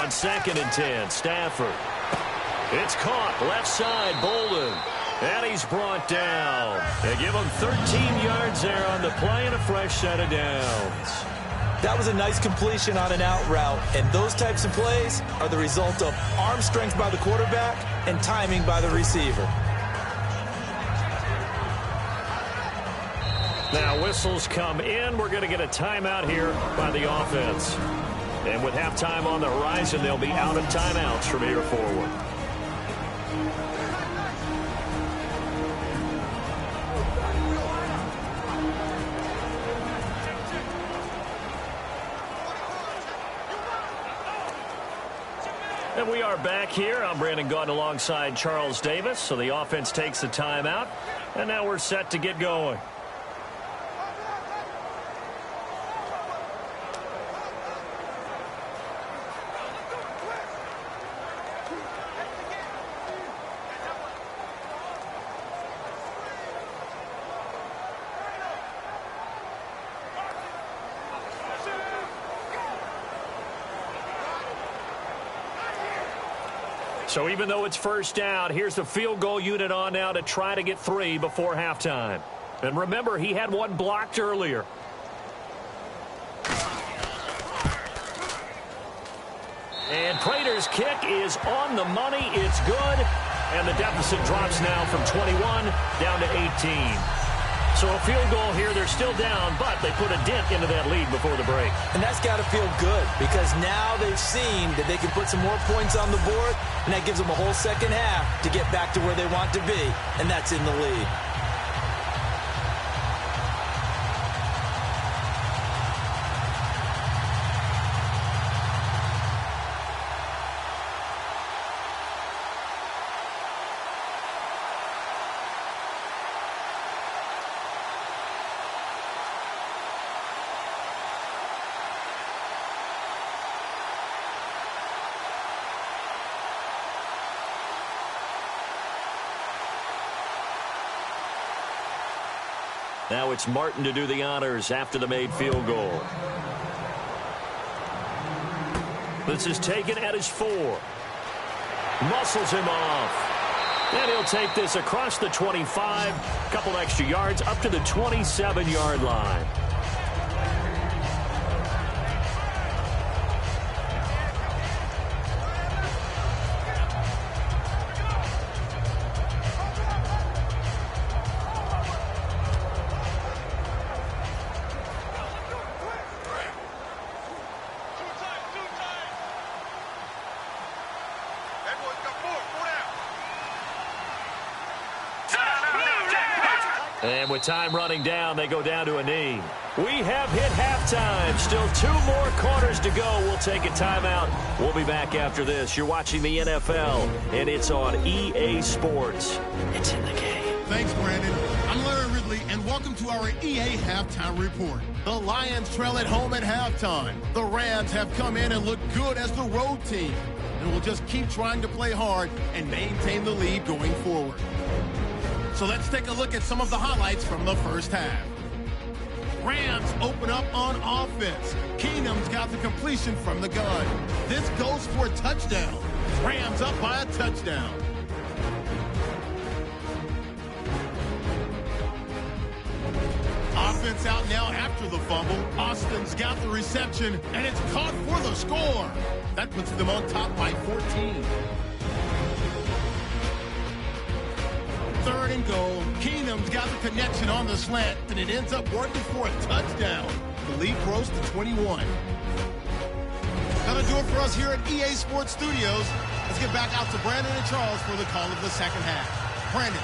on 2nd and 10. Stafford. It's caught left side. Bolden. And he's brought down. They give him 13 yards there on the play and a fresh set of downs. That was a nice completion on an out route, and those types of plays are the result of arm strength by the quarterback and timing by the receiver. Now whistles come in. We're going to get a timeout here by the offense. And with halftime on the horizon, they'll be out of timeouts from here forward. And we are back here. I'm Brandon Gaudin alongside Charles Davis. So the offense takes the timeout. And now we're set to get going. So even though it's first down, here's the field goal unit on now to try to get 3 before halftime. And remember, he had one blocked earlier. And Prater's kick is on the money. It's good. And the deficit drops now from 21 down to 18. So a field goal here. They're still down, but they put a dent into that lead before the break. And that's got to feel good because now they've seen that they can put some more points on the board, and that gives them a whole second half to get back to where they want to be, and that's in the lead. Now it's Martin to do the honors after the made field goal. This is taken at his 4. Muscles him off. And he'll take this across the 25. Couple extra yards up to the 27-yard line. And with time running down, they go down to a knee. We have hit halftime. Still 2 more quarters to go. We'll take a timeout. We'll be back after this. You're watching the NFL, and it's on EA Sports. It's in the game. Thanks, Brandon. I'm Larry Ridley, and welcome to our EA Halftime Report. The Lions trail at home at halftime. The Rams have come in and look good as the road team, and will just keep trying to play hard and maintain the lead going forward. So let's take a look at some of the highlights from the first half. Rams open up on offense. Keenum's got the completion from the gun. This goes for a touchdown. Rams up by a touchdown. Offense out now after the fumble. Austin's got the reception, and it's caught for the score. That puts them on top by 14. 3rd and goal. Keenum's got the connection on the slant, and it ends up working for a touchdown. The lead grows to 21. That'll do it for us here at EA Sports Studios. Let's get back out to Brandon and Charles for the call of the second half. Brandon.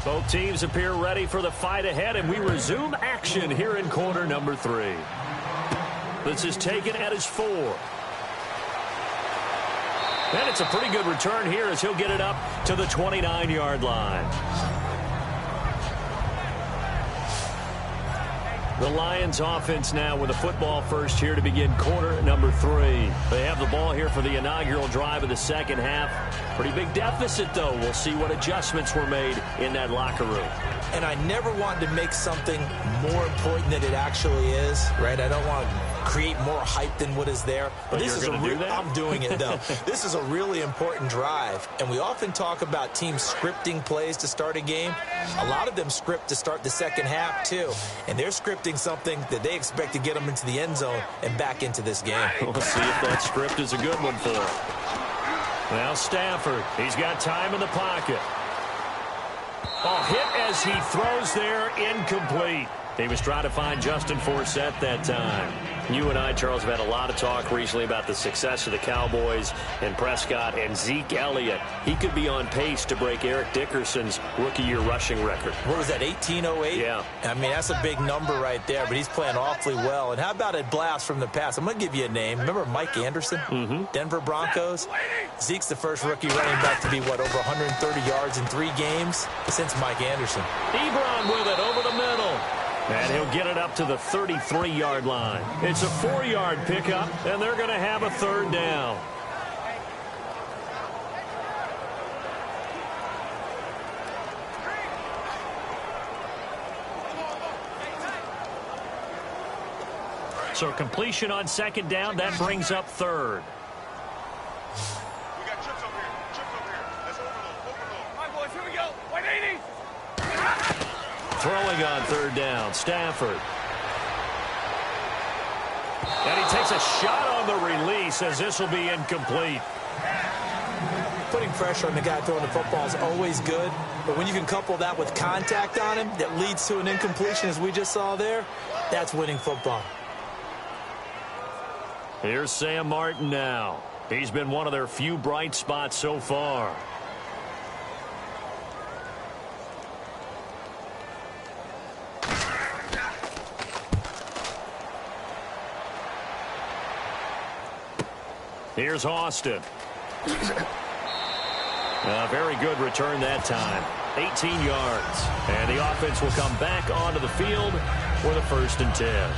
Both teams appear ready for the fight ahead, and we resume action here in quarter number 3. This is taken at his 4. And it's a pretty good return here as he'll get it up to the 29-yard line. The Lions offense now with a football first here to begin quarter number 3. They have the ball here for the inaugural drive of the second half. Pretty big deficit, though. We'll see what adjustments were made in that locker room. And I never wanted to make something more important than it actually is, right? I don't want to create more hype than what is there. But this is a do that? I'm doing it, though. This is a really important drive. And we often talk about teams scripting plays to start a game. A lot of them script to start the second half, too. And they're scripting something that they expect to get them into the end zone and back into this game. We'll see if that script is a good one for him. Now Stafford, he's got time in the pocket. Oh, hit as he throws there, incomplete. He was trying to find Justin Forsett that time. You and I, Charles, have had a lot of talk recently about the success of the Cowboys and Prescott and Zeke Elliott. He could be on pace to break Eric Dickerson's rookie-year rushing record. What was that, 1808? Yeah. I mean, that's a big number right there, but he's playing awfully well. And how about a blast from the pass? I'm going to give you a name. Remember Mike Anderson? Denver Broncos? Zeke's the first rookie running back to be, what, over 130 yards in 3 games since Mike Anderson. Ebron with it over the middle. And he'll get it up to the 33-yard line. It's a 4-yard pickup, and they're going to have a third down. So completion on second down, that brings up third. We got trips over here. Trips over here. Let's overload. Overload. All right, boys, here we go. 180. Throwing on third down, Stafford. And he takes a shot on the release as this will be incomplete. Putting pressure on the guy throwing the football is always good, but when you can couple that with contact on him that leads to an incompletion, as we just saw there, that's winning football. Here's Sam Martin now. He's been one of their few bright spots so far. Here's Austin. A very good return that time. 18 yards. And the offense will come back onto the field for the 1st and 10.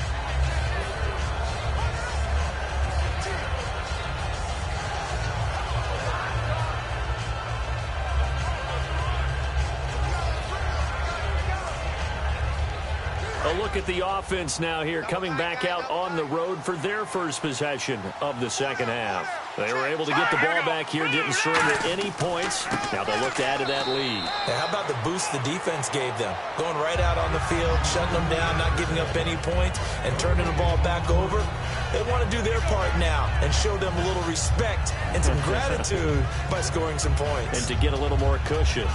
A look at the offense now here, coming back out on the road for their first possession of the second half. They were able to get the ball back here, didn't surrender any points. Now they'll look to add to that lead. How about the boost the defense gave them? Going right out on the field, shutting them down, not giving up any points, and turning the ball back over. They want to do their part now and show them a little respect and some gratitude by scoring some points. And to get a little more cushion.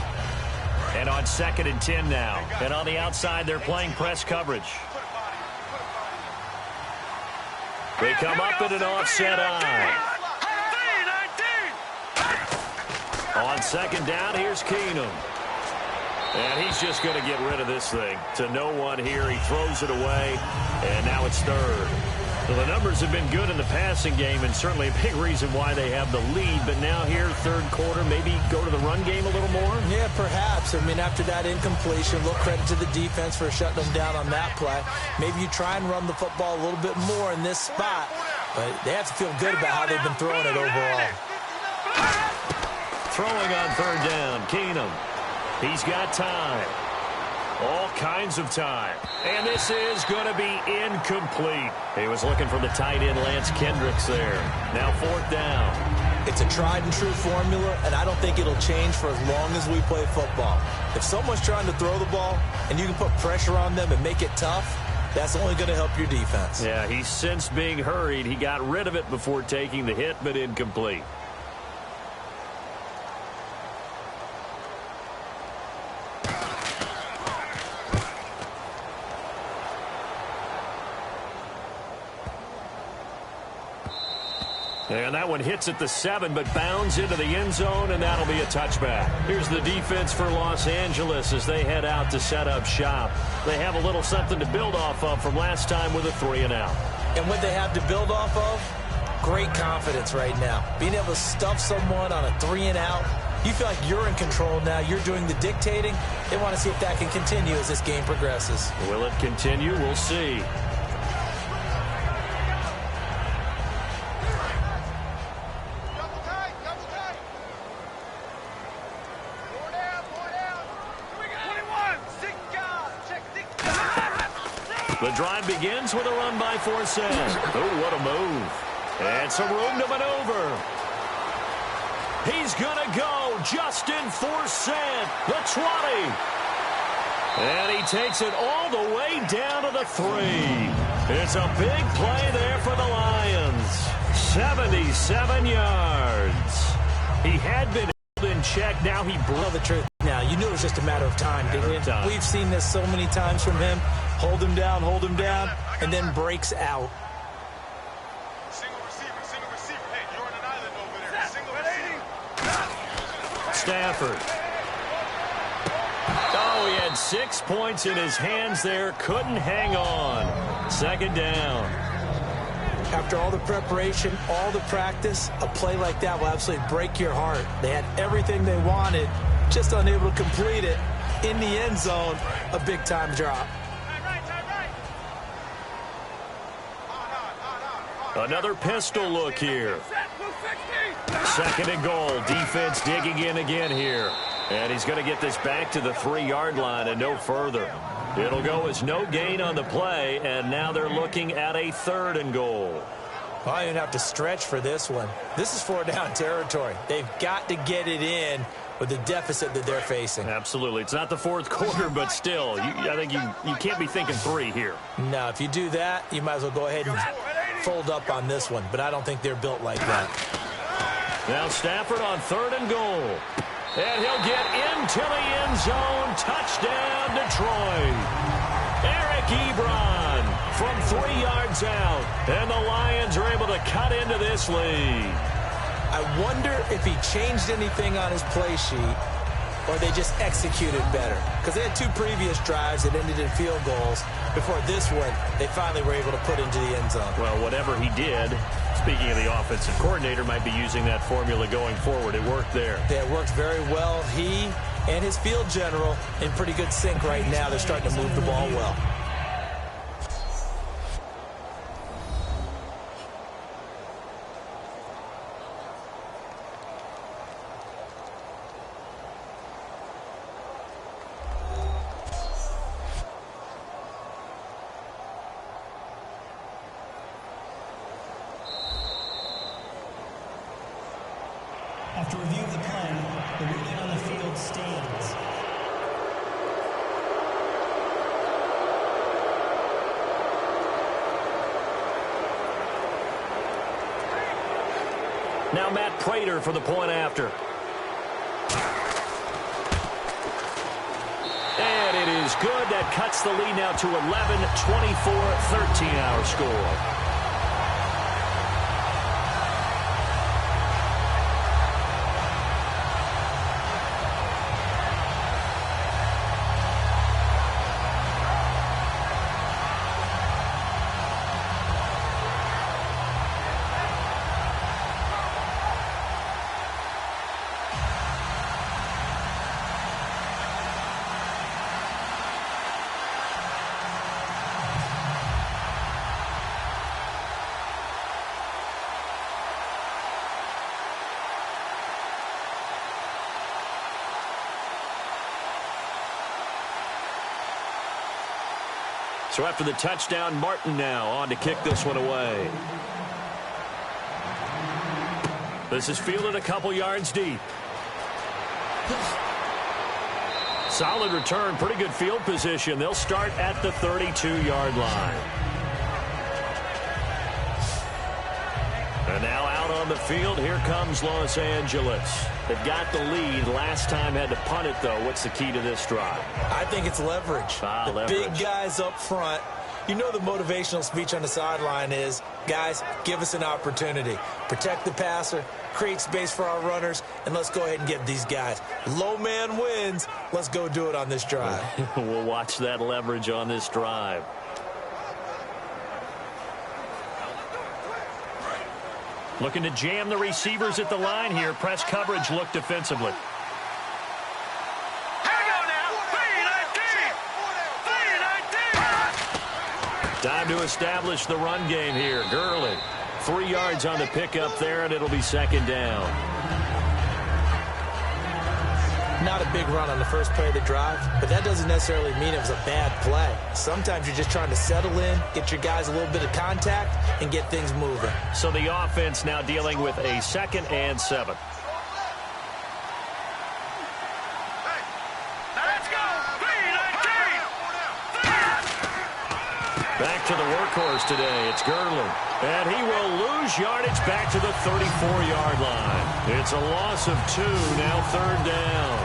And on 2nd and 10 now. And on the outside, they're playing press coverage. They come up in an offset eye. On 2nd down, here's Keenum. And he's just going to get rid of this thing. To no one here. He throws it away. And now it's 3rd. Well, the numbers have been good in the passing game, and certainly a big reason why they have the lead. But now here, 3rd quarter, maybe go to the run game a little more? Yeah, perhaps. I mean, after that incompletion, a little credit to the defense for shutting them down on that play. Maybe you try and run the football a little bit more in this spot. But they have to feel good about how they've been throwing it overall. Throwing on 3rd down, Keenum. He's got time. All kinds of time. And this is going to be incomplete. He was looking for the tight end, Lance Kendricks there. Now 4th down. It's a tried and true formula, and I don't think it'll change for as long as we play football. If someone's trying to throw the ball and you can put pressure on them and make it tough, that's only going to help your defense. Yeah, he's since being hurried. He got rid of it before taking the hit, but incomplete. And that one hits at the 7, but bounds into the end zone, and that'll be a touchback. Here's the defense for Los Angeles as they head out to set up shop. They have a little something to build off of from last time with a 3-and-out. And what they have to build off of? Great confidence right now. Being able to stuff someone on a 3-and-out. You feel like you're in control now. You're doing the dictating. They want to see if that can continue as this game progresses. Will it continue? We'll see. The drive begins with a run by Forsett. Oh, what a move. And some room to maneuver. He's going to go. Justin Forsett, the 20. And he takes it all the way down to the 3. It's a big play there for the Lions. 77 yards. He had been in check. Now he broke the truth. Now, you knew it was just a matter of time, didn't you? We've seen this so many times from him. Hold him down, and then breaks out. Single receiver. Hey, you're on an island over there. Single receiver. Stafford. Oh, he had 6 points in his hands there. Couldn't hang on. 2nd down. After all the preparation, all the practice, a play like that will absolutely break your heart. They had everything they wanted, just unable to complete it. In the end zone, a big-time drop. Another pistol look here. 2nd and goal. Defense digging in again here. And he's going to get this back to the 3-yard line and no further. It'll go as no gain on the play, and now they're looking at a 3rd and goal. Well, I don't have to stretch for this one. This is 4-down territory. They've got to get it in with the deficit that they're facing. Absolutely. It's not the 4th quarter, but still, I think you can't be thinking 3 here. No, if you do that, you might as well go ahead and fold up on this one, but I don't think they're built like that. Now Stafford on 3rd and goal. And he'll get into the end zone. Touchdown, Detroit. Eric Ebron from 3 yards out. And the Lions are able to cut into this lead. I wonder if he changed anything on his play sheet or they just executed better. Because they had 2 previous drives that ended in field goals. Before this one, they finally were able to put into the end zone. Well, whatever he did, speaking of the offensive coordinator, might be using that formula going forward. It worked there. Yeah, it worked very well. He and his field general in pretty good sync right now. They're starting to move the ball well. After review of the play, the ruling on the field stands. Now Matt Prater for the point after. And it is good. That cuts the lead now to 11, 24, 13 our score. So after the touchdown, Martin now on to kick this one away. This is fielded a couple yards deep. Solid return, pretty good field position. They'll start at the 32-yard line. And now out on the field, here comes Los Angeles. They've got the lead. Last time had to punt it, though. What's the key to this drive? I think it's leverage. Leverage. Big guys up front You know the motivational speech on the sideline is, guys, give us an opportunity. Protect the passer, create space for our runners, and let's go ahead and get these guys. Low man wins. Let's go do it on this drive. We'll watch that leverage on this drive. Looking to jam the receivers at the line here. Press coverage look defensively. Time to establish the run game here. Gurley, 3 yards on the pickup there, and it'll be second down. Not a big run on the first play of the drive, but that doesn't necessarily mean it was a bad play. Sometimes you're just trying to settle in, get your guys a little bit of contact, and get things moving. So the offense now dealing with a 2nd and 7. Back to the workhorse today. It's Gurley. And he will lose yardage back to the 34-yard line. It's a loss of 2, now 3rd down.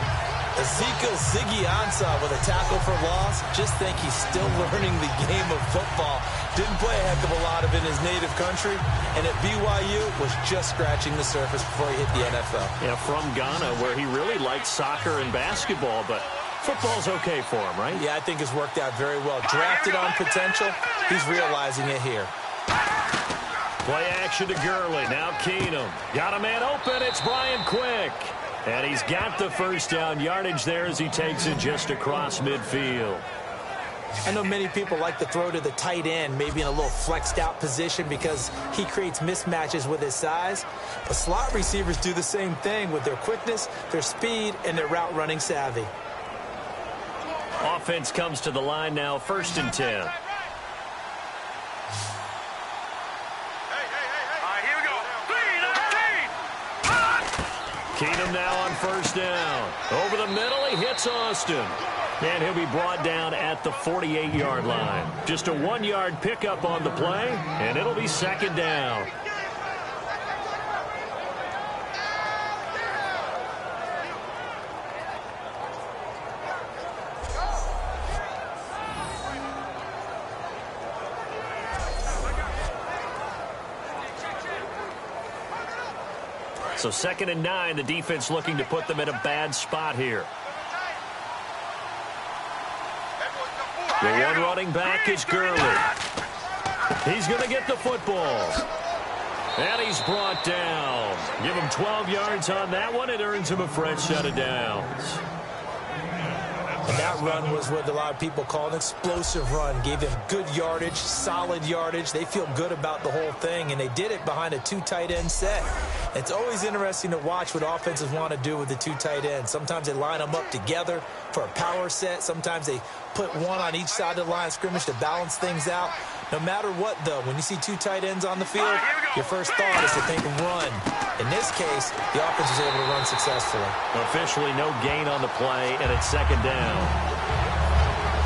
Ezekiel Ziggy Ansah with a tackle for loss. Just think he's still learning the game of football. Didn't play a heck of a lot of it in his native country. And at BYU was just scratching the surface before he hit the NFL. Yeah, from Ghana, where he really liked soccer and basketball, but football's okay for him, right? Yeah, I think it's worked out very well. Drafted on potential. He's realizing it here. Play action to Gurley. Now Keenum. Got a man open. It's Brian Quick. And he's got the first down yardage there as he takes it just across midfield. I know many people like to throw to the tight end, maybe in a little flexed out position because he creates mismatches with his size. But slot receivers do the same thing with their quickness, their speed, and their route running savvy. Offense comes to the line now, 1st and 10. Keenum now on 1st down. Over the middle, he hits Austin. And he'll be brought down at the 48-yard line. Just a 1-yard pickup on the play, and it'll be 2nd down. So 2nd and 9, the defense looking to put them in a bad spot here. The one running back is Gurley. He's going to get the football. And he's brought down. Give him 12 yards on that one. It earns him a fresh set of downs. And that run was what a lot of people call an explosive run. Gave them good yardage, solid yardage. They feel good about the whole thing, and they did it behind a 2 tight end set. It's always interesting to watch what offenses want to do with the 2 tight ends. Sometimes they line them up together for a power set. Sometimes they put one on each side of the line of scrimmage to balance things out. No matter what, though, when you see 2 tight ends on the field, your first thought is to think run. In this case, the offense was able to run successfully. Officially no gain on the play, and it's 2nd down.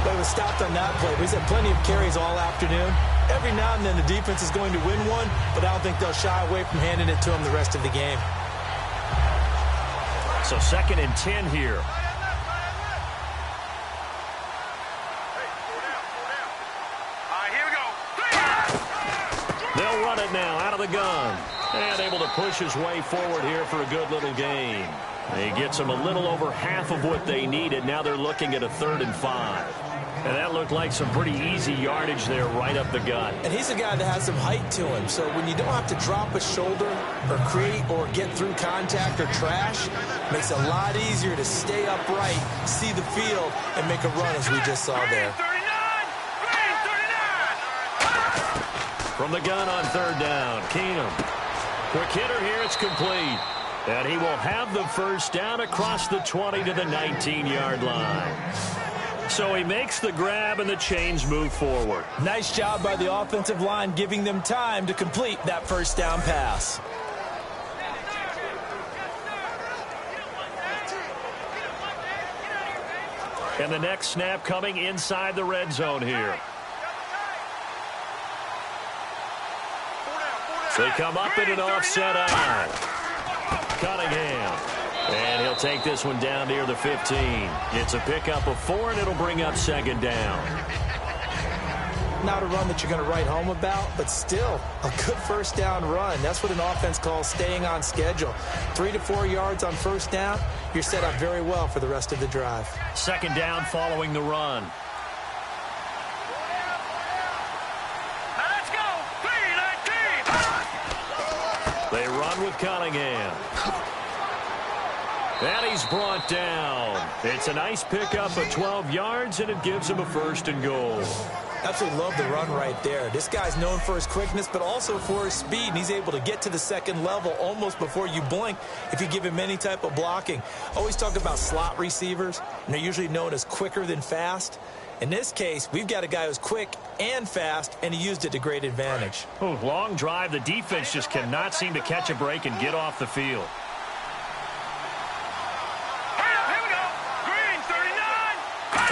But it was stopped on that play. He's had plenty of carries all afternoon. Every now and then the defense is going to win one, but I don't think they'll shy away from handing it to him the rest of the game. So 2nd and 10 here. They'll run it now out of the gun. And able to push his way forward here for a good little gain. He gets them a little over half of what they needed. Now they're looking at a 3rd and 5. And that looked like some pretty easy yardage there right up the gut. And he's a guy that has some height to him. So when you don't have to drop a shoulder or create or get through contact or trash, it makes it a lot easier to stay upright, see the field, and make a run as we just saw there. From the gun on 3rd down, Keenum. Quick hitter here, it's complete. And he will have the first down across the 20 to the 19-yard line. So he makes the grab and the chains move forward. Nice job by the offensive line giving them time to complete that first down pass. And the next snap coming inside the red zone here. They come up in an offset eye. Cunningham. And he'll take this one down near the 15. It's a pickup of 4, and it'll bring up 2nd down. Not a run that you're going to write home about, but still a good first down run. That's what an offense calls staying on schedule. 3 to 4 yards on first down, you're set up very well for the rest of the drive. Second down following the run. Let's go. 3-19. They run with Cunningham. And he's brought down. It's a nice pickup of 12 yards, and it gives him a first and goal. Absolutely love the run right there. This guy's known for his quickness, but also for his speed, and he's able to get to the second level almost before you blink if you give him any type of blocking. Always talk about slot receivers, and they're usually known as quicker than fast. In this case, we've got a guy who's quick and fast, and he used it to great advantage. Oh, long drive. The defense just cannot seem to catch a break and get off the field.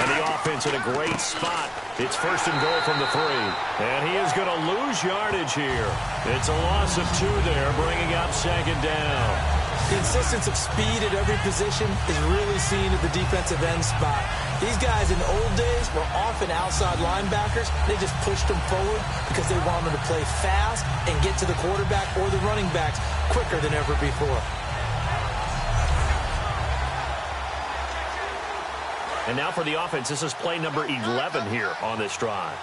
And the offense in a great spot. It's first and goal from the 3. And he is going to lose yardage here. It's a loss of 2 there, bringing up second down. The insistence of speed at every position is really seen at the defensive end spot. These guys in the old days were often outside linebackers. They just pushed them forward because they wanted to play fast and get to the quarterback or the running backs quicker than ever before. And now for the offense, this is play number 11 here on this drive.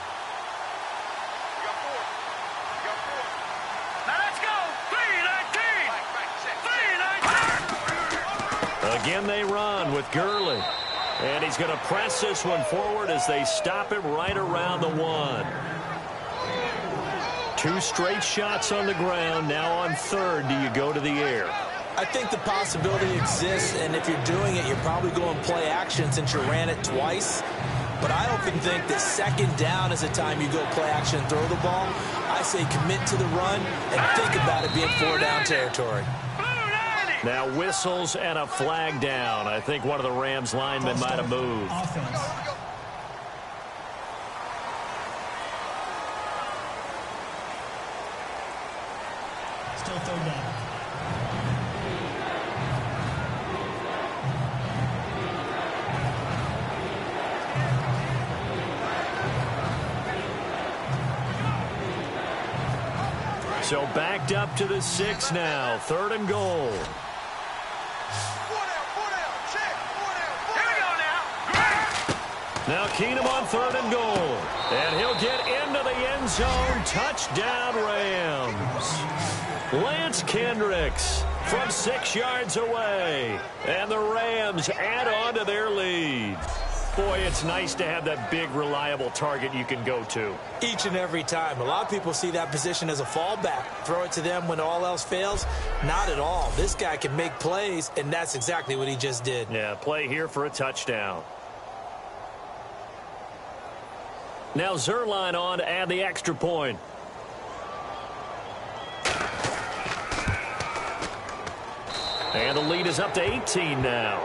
Now let's go. 3-19. Again, they run with Gurley. And he's going to press this one forward as they stop him right around the 1. 2 straight shots on the ground. Now on third, do you go to the air? I think the possibility exists, and if you're doing it, you're probably going play action since you ran it twice. But I often think that second down is the time you go play action and throw the ball. I say commit to the run and think about it being 4-down territory. Now whistles and a flag down. I think one of the Rams linemen might have moved. Offense. Still third down. So backed up to the 6 now. Third and goal. Now Keenum on third and goal. And he'll get into the end zone. Touchdown, Rams. Lance Kendricks from 6 yards away. And the Rams add on to their lead. Boy, it's nice to have that big, reliable target you can go to. Each and every time. A lot of people see that position as a fallback. Throw it to them when all else fails. Not at all. This guy can make plays, and that's exactly what he just did. Yeah, play here for a touchdown. Now Zerline on to add the extra point. And the lead is up to 18 now.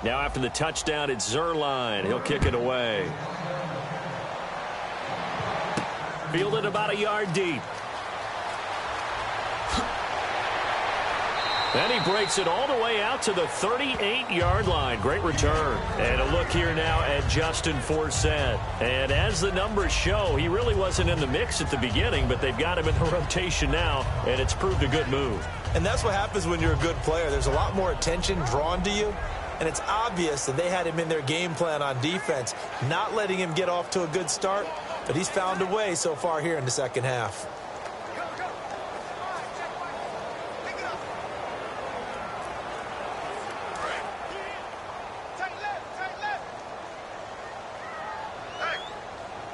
Now after the touchdown, it's Zerline. He'll kick it away. Fielded about a yard deep. And he breaks it all the way out to the 38-yard line. Great return. And a look here now at Justin Forsett. And as the numbers show, he really wasn't in the mix at the beginning, but they've got him in the rotation now, and it's proved a good move. And that's what happens when you're a good player. There's a lot more attention drawn to you. And it's obvious that they had him in their game plan on defense, not letting him get off to a good start. But he's found a way so far here in the second half.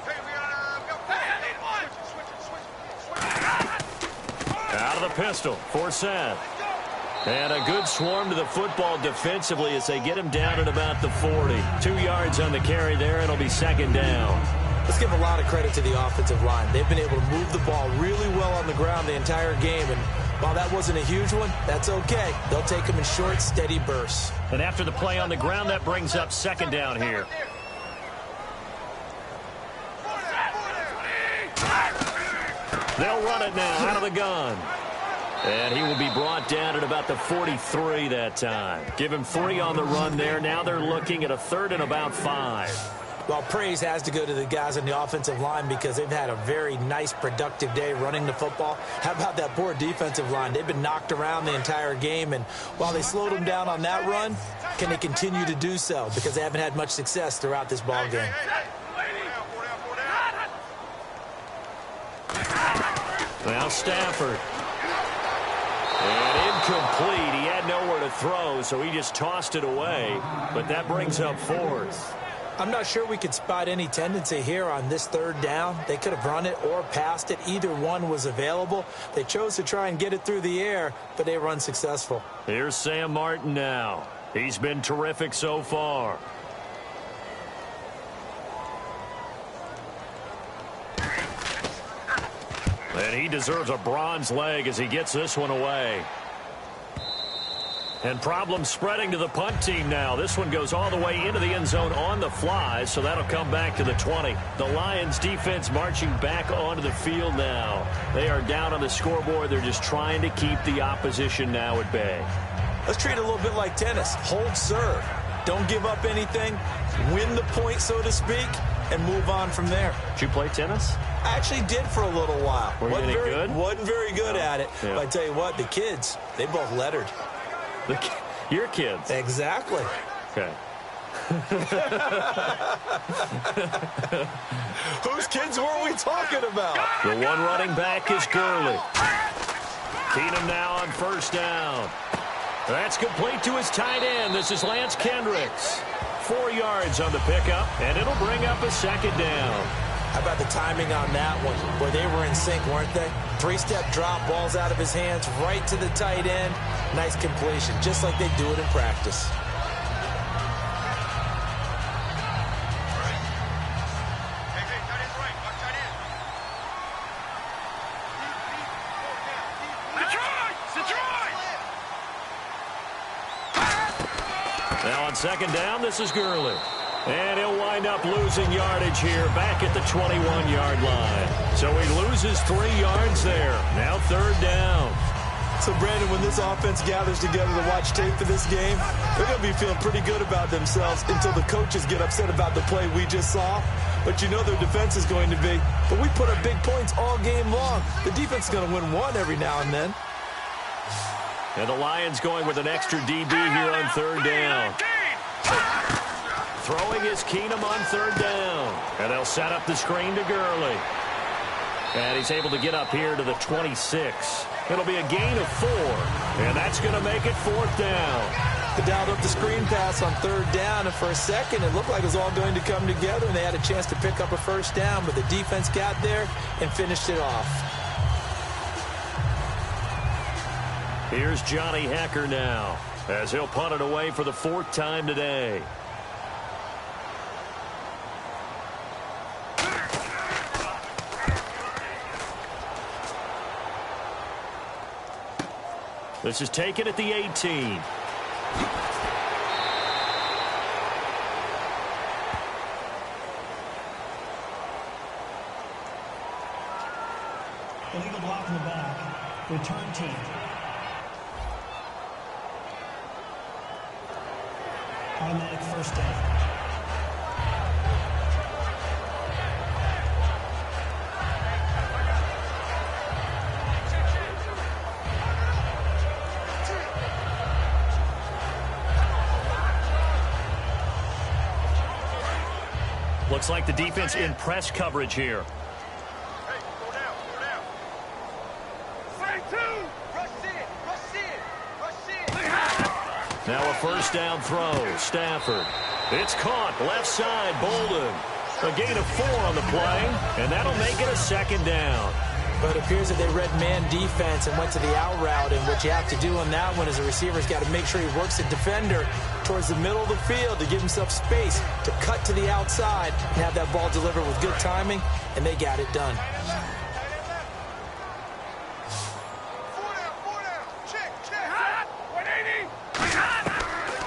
Take pistol for Seth. And a good swarm to the football defensively as they get him down at about the 40. 2 yards on the carry there, and it'll be second down. Let's give a lot of credit to the offensive line. They've been able to move the ball really well on the ground the entire game. And while that wasn't a huge one, that's okay. They'll take them in short, steady bursts. And after the play on the ground, that brings up second down here. They'll run it now out of the gun. And he will be brought down at about the 43 that time. Give him 3 on the run there. Now they're looking at a 3rd and about 5. Well, praise has to go to the guys on the offensive line because they've had a very nice, productive day running the football. How about that poor defensive line? They've been knocked around the entire game, and while they slowed them down on that run, can they continue to do so? Because they haven't had much success throughout this ball game. Now Stafford. And incomplete. He had nowhere to throw, so he just tossed it away. But that brings up 4th. I'm not sure we could spot any tendency here on this 3rd down. They could have run it or passed it. Either one was available. They chose to try and get it through the air, but they were unsuccessful. Here's Sam Martin now. He's been terrific so far. And he deserves a bronze leg as he gets this one away. And problems spreading to the punt team now. This one goes all the way into the end zone on the fly, so that'll come back to the 20. The Lions defense marching back onto the field now. They are down on the scoreboard. They're just trying to keep the opposition now at bay. Let's treat it a little bit like tennis. Hold serve. Don't give up anything. Win the point, so to speak, and move on from there. Did you play tennis? I actually did for a little while. Were you any good? Wasn't very good at it. Yeah. But I tell you what, the kids, they both lettered. Your kids? Exactly. Okay. Whose kids were we talking about? The one running back is Gurley. Keenum now on 1st down. That's complete to his tight end. This is Lance Kendricks. 4 yards on the pickup, and it'll bring up a 2nd down. How about the timing on that one? Where they were in sync, weren't they? 3-step drop, balls out of his hands, right to the tight end. Nice completion, just like they do it in practice. Now on 2nd down, this is Gurley. And he'll wind up losing yardage here back at the 21-yard line. So he loses 3 yards there. Now 3rd down. So, Brandon, when this offense gathers together to watch tape for this game, they're going to be feeling pretty good about themselves until the coaches get upset about the play we just saw. But you know their defense is going to be. But we put up big points all game long. The defense is going to win one every now and then. And the Lions going with an extra DB here on 3rd down. Throwing is Keenum on 3rd down. And they'll set up the screen to Gurley. And he's able to get up here to the 26. It'll be a gain of 4. And that's going to make it 4th down. They dialed up the screen pass on 3rd down. And for a second, it looked like it was all going to come together. And they had a chance to pick up a 1st down. But the defense got there and finished it off. Here's Johnny Hecker now, as he'll punt it away for the 4th time today. This is taken at the 18. Illegal block in the back. Return team. Automatic 1st down. Looks like the defense in press coverage here. Hey, go down, go down. Say 2. Rush in, rush in, rush in. Now a 1st down throw. Stafford. It's caught. Left side. Bolden. A gain of 4 on the play. And that'll make it a 2nd down. But it appears that they read man defense and went to the out route, and what you have to do on that one is the receiver's got to make sure he works the defender towards the middle of the field to give himself space to cut to the outside and have that ball delivered with good timing, and they got it done.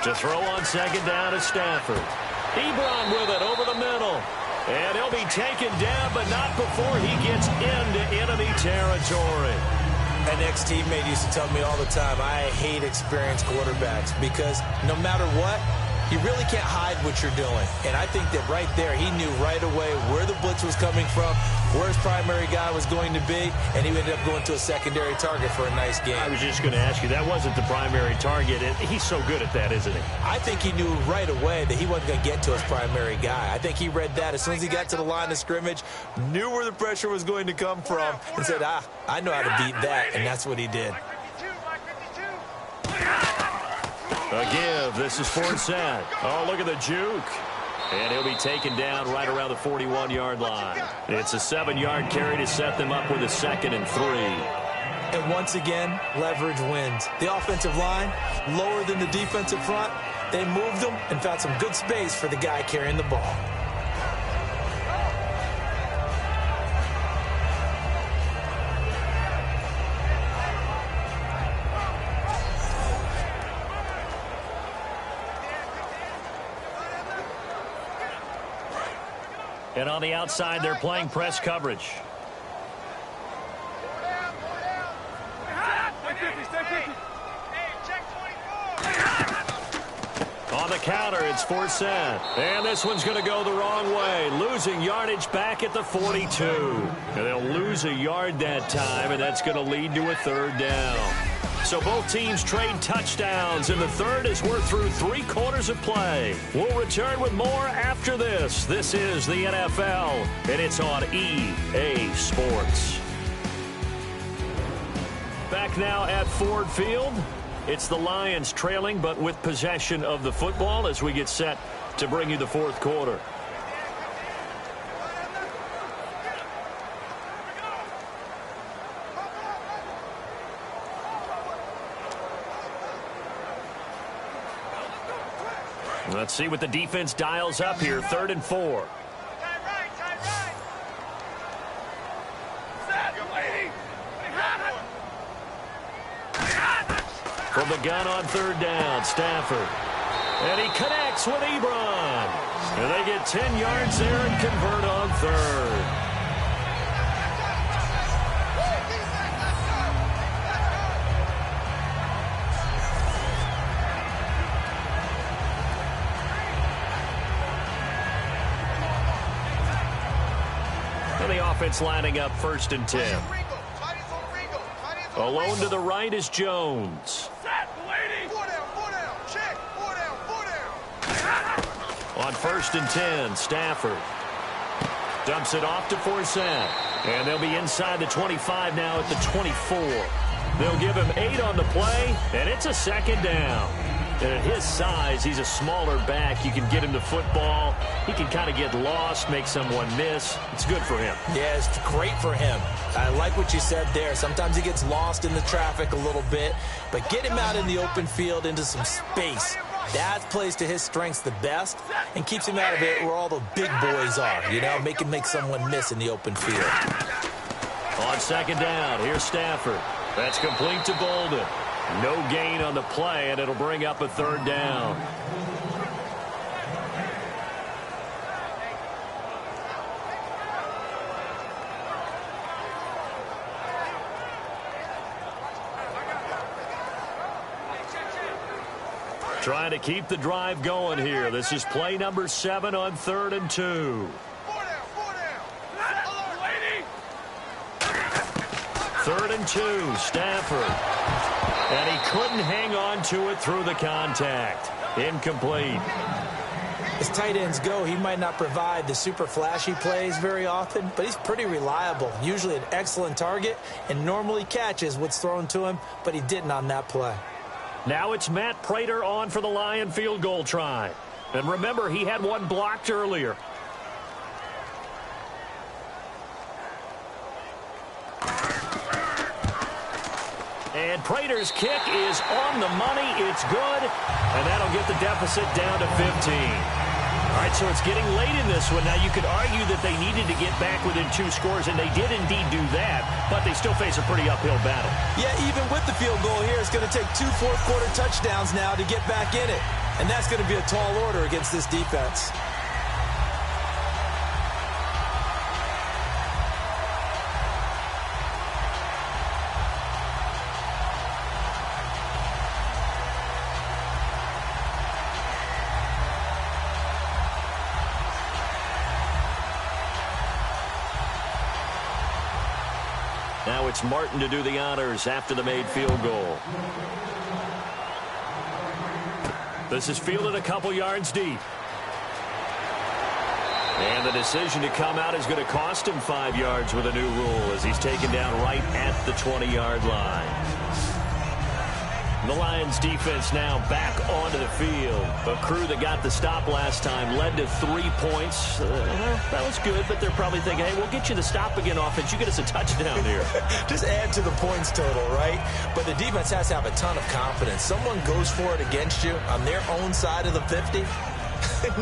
To throw on second down is Stafford. Ebron with it over the middle. And he'll be taken down, but not before he gets into enemy territory. An ex-teammate used to tell me all the time, I hate experienced quarterbacks because no matter what, you really can't hide what you're doing. And I think that right there, he knew right away where the blitz was coming from, where his primary guy was going to be, and he ended up going to a secondary target for a nice game. I was just going to ask you, that wasn't the primary target. He's so good at that, isn't he? I think he knew right away that he wasn't going to get to his primary guy. I think he read that as soon as he got to the line of scrimmage, knew where the pressure was going to come from, and said, I know how to beat that, and that's what he did. A give. This is fourth set. Oh, look at the juke. And he'll be taken down right around the 41-yard line. It's a 7-yard carry to set them up with a 2nd and 3. And once again, leverage wins. The offensive line, lower than the defensive front. They moved them and found some good space for the guy carrying the ball. And on the outside, they're playing press coverage. On the counter, it's fourth set. And this one's going to go the wrong way. Losing yardage back at the 42. And they'll lose a yard that time, and that's going to lead to a 3rd down. So both teams trade touchdowns, and the third as we're through 3 quarters of play. We'll return with more after this. This is the NFL, and it's on EA Sports. Back now at Ford Field. It's the Lions trailing, but with possession of the football as we get set to bring you the 4th quarter. Let's see what the defense dials up here. 3rd and 4. From the gun on 3rd down, Stafford. And he connects with Ebron. And they get 10 yards there and convert on 3rd. The offense lining up 1st and 10. Alone to the right is Jones. On 1st and 10, Stafford dumps it off to Forsett. And they'll be inside the 25 now at the 24. They'll give him 8 on the play, and it's a 2nd down. And at his size, he's a smaller back. You can get him the football. He can kind of get lost, make someone miss. It's good for him. Yeah, it's great for him. I like what you said there. Sometimes he gets lost in the traffic a little bit, but get him out in the open field into some space. That plays to his strengths the best and keeps him out of it where all the big boys are, you know, make him make someone miss in the open field. On 2nd down, here's Stafford. That's complete to Bolden. No gain on the play, and it'll bring up a 3rd down. Trying to keep the drive going here. This is play number 7 on 3rd and 2. 3rd and 2, Stafford. And he couldn't hang on to it through the contact. Incomplete. As tight ends go, he might not provide the super flashy plays very often, but he's pretty reliable. Usually an excellent target and normally catches what's thrown to him, but he didn't on that play. Now it's Matt Prater on for the Lion field goal try. And remember, he had one blocked earlier. And Prater's kick is on the money. It's good. And that'll get the deficit down to 15. All right, so it's getting late in this one. Now, you could argue that they needed to get back within 2 scores, and they did indeed do that, but they still face a pretty uphill battle. Yeah, even with the field goal here, it's going to take 2 fourth-quarter touchdowns now to get back in it. And that's going to be a tall order against this defense. Now it's Martin to do the honors after the made field goal. This is fielded a couple yards deep. And the decision to come out is going to cost him 5 yards with a new rule as he's taken down right at the 20-yard line. The Lions defense now back onto the field. A crew that got the stop last time led to 3 points. That was good, but they're probably thinking, hey, we'll get you the stop again offense. You get us a touchdown here. Just add to the points total, right? But the defense has to have a ton of confidence. Someone goes for it against you on their own side of the 50.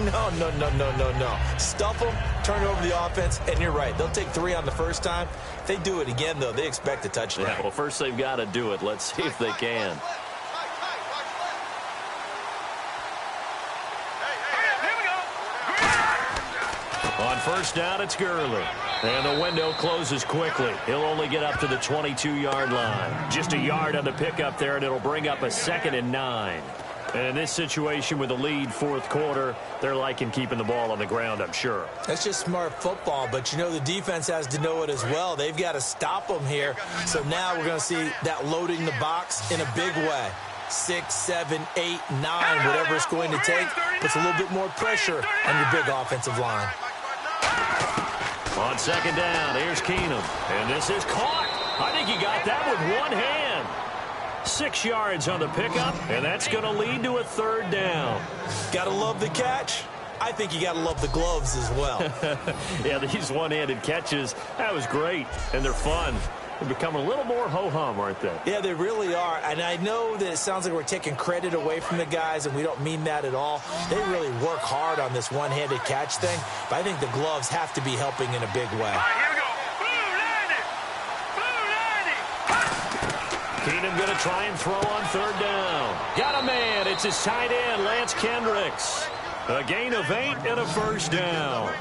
No. Stuff them, turn over the offense, and you're right. They'll take 3 on the first time. If they do it again, though, they expect a touchdown. Yeah, well, first they've got to do it. Let's see if they can. On first down, it's Gurley. And the window closes quickly. He'll only get up to the 22-yard line. Just a yard on the pickup there, and it'll bring up a 2nd and 9. And in this situation with the lead fourth quarter, they're liking keeping the ball on the ground, I'm sure. That's just smart football, but you know the defense has to know it as well. They've got to stop them here. So now we're going to see that loading the box in a big way. 6, 7, 8, 9, whatever it's going to take, puts a little bit more pressure on your big offensive line. On second down, here's Keenum. And this is caught. I think he got that with one hand. 6 yards on the pickup, and that's going to lead to a 3rd down. Got to love the catch. I think you got to love the gloves as well. Yeah, these one-handed catches, that was great, and they're fun. They've become a little more ho-hum, aren't they? Yeah, they really are. And I know that it sounds like we're taking credit away from the guys, and we don't mean that at all. They really work hard on this one-handed catch thing, but I think the gloves have to be helping in a big way. All right, here we go. Blue 90. Keenum going to try and throw on 3rd down. Got a man. It's his tight end, Lance Kendricks. A gain of 8 and a 1st down.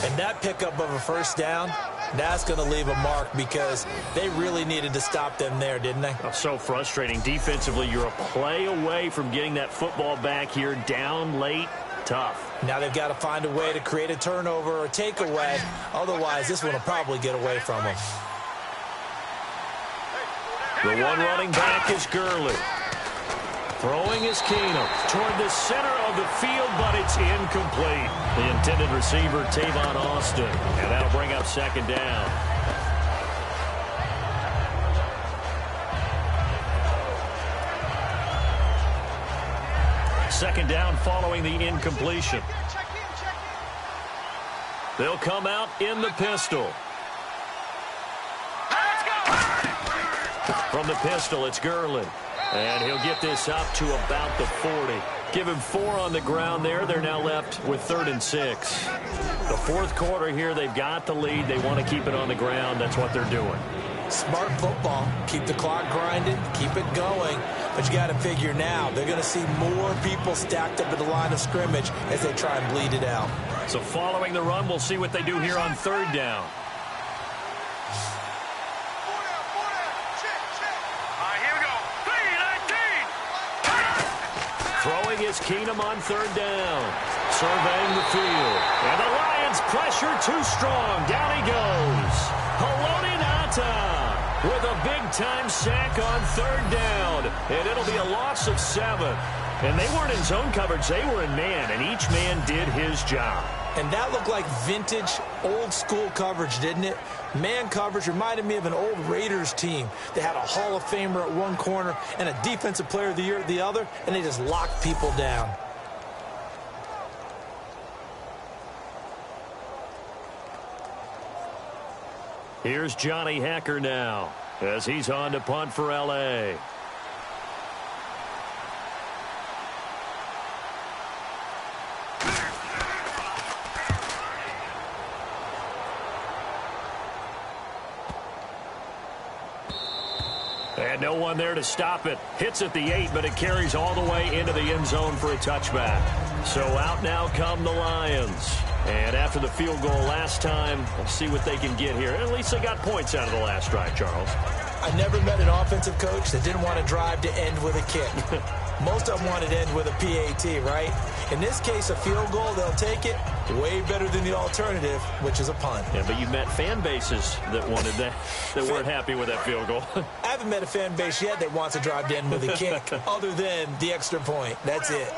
And that pickup of a 1st down, that's going to leave a mark because they really needed to stop them there, didn't they? Oh, so frustrating. Defensively, you're a play away from getting that football back here down late. Tough. Now they've got to find a way to create a turnover or takeaway. Otherwise, this one will probably get away from them. The one running back is Gurley. Throwing is Keenum toward the center of the field, but it's incomplete. The intended receiver, Tavon Austin. And that'll bring up 2nd down. Second down following the incompletion. They'll come out in the pistol. From the pistol, it's Gurley. And he'll get this up to about the 40. Give him 4 on the ground there. They're now left with 3rd and 6. The fourth quarter here, they've got the lead. They want to keep it on the ground. That's what they're doing. Smart football. Keep the clock grinding. Keep it going. But you got to figure now, they're going to see more people stacked up at the line of scrimmage as they try and bleed it out. So following the run, we'll see what they do here on 3rd down. Throwing is Keenum on 3rd down. Surveying the field. And the Lions pressure too strong. Down he goes. Haloti Ngata with a big-time sack on 3rd down. And it'll be a loss of 7. And they weren't in zone coverage. They were in man. And each man did his job. And that looked like vintage, old-school coverage, didn't it? Man coverage reminded me of an old Raiders team. They had a Hall of Famer at one corner and a Defensive Player of the Year at the other, and they just locked people down. Here's Johnny Hacker now. as he's on to punt for L.A. And no one there to stop it. Hits at the 8, but it carries all the way into the end zone for a touchback. So out now come the Lions. And after the field goal last time, we'll see what they can get here. At least they got points out of the last drive, Charles. I never met an offensive coach that didn't want to drive to end with a kick. Most of them wanted to end with a PAT, right? In this case, a field goal, they'll take it. Way better than the alternative, which is a punt. Yeah, but you met fan bases that wanted that, that weren't happy with that field goal. I haven't met a fan base yet that wants to drive to end with a kick other than the extra point. That's it.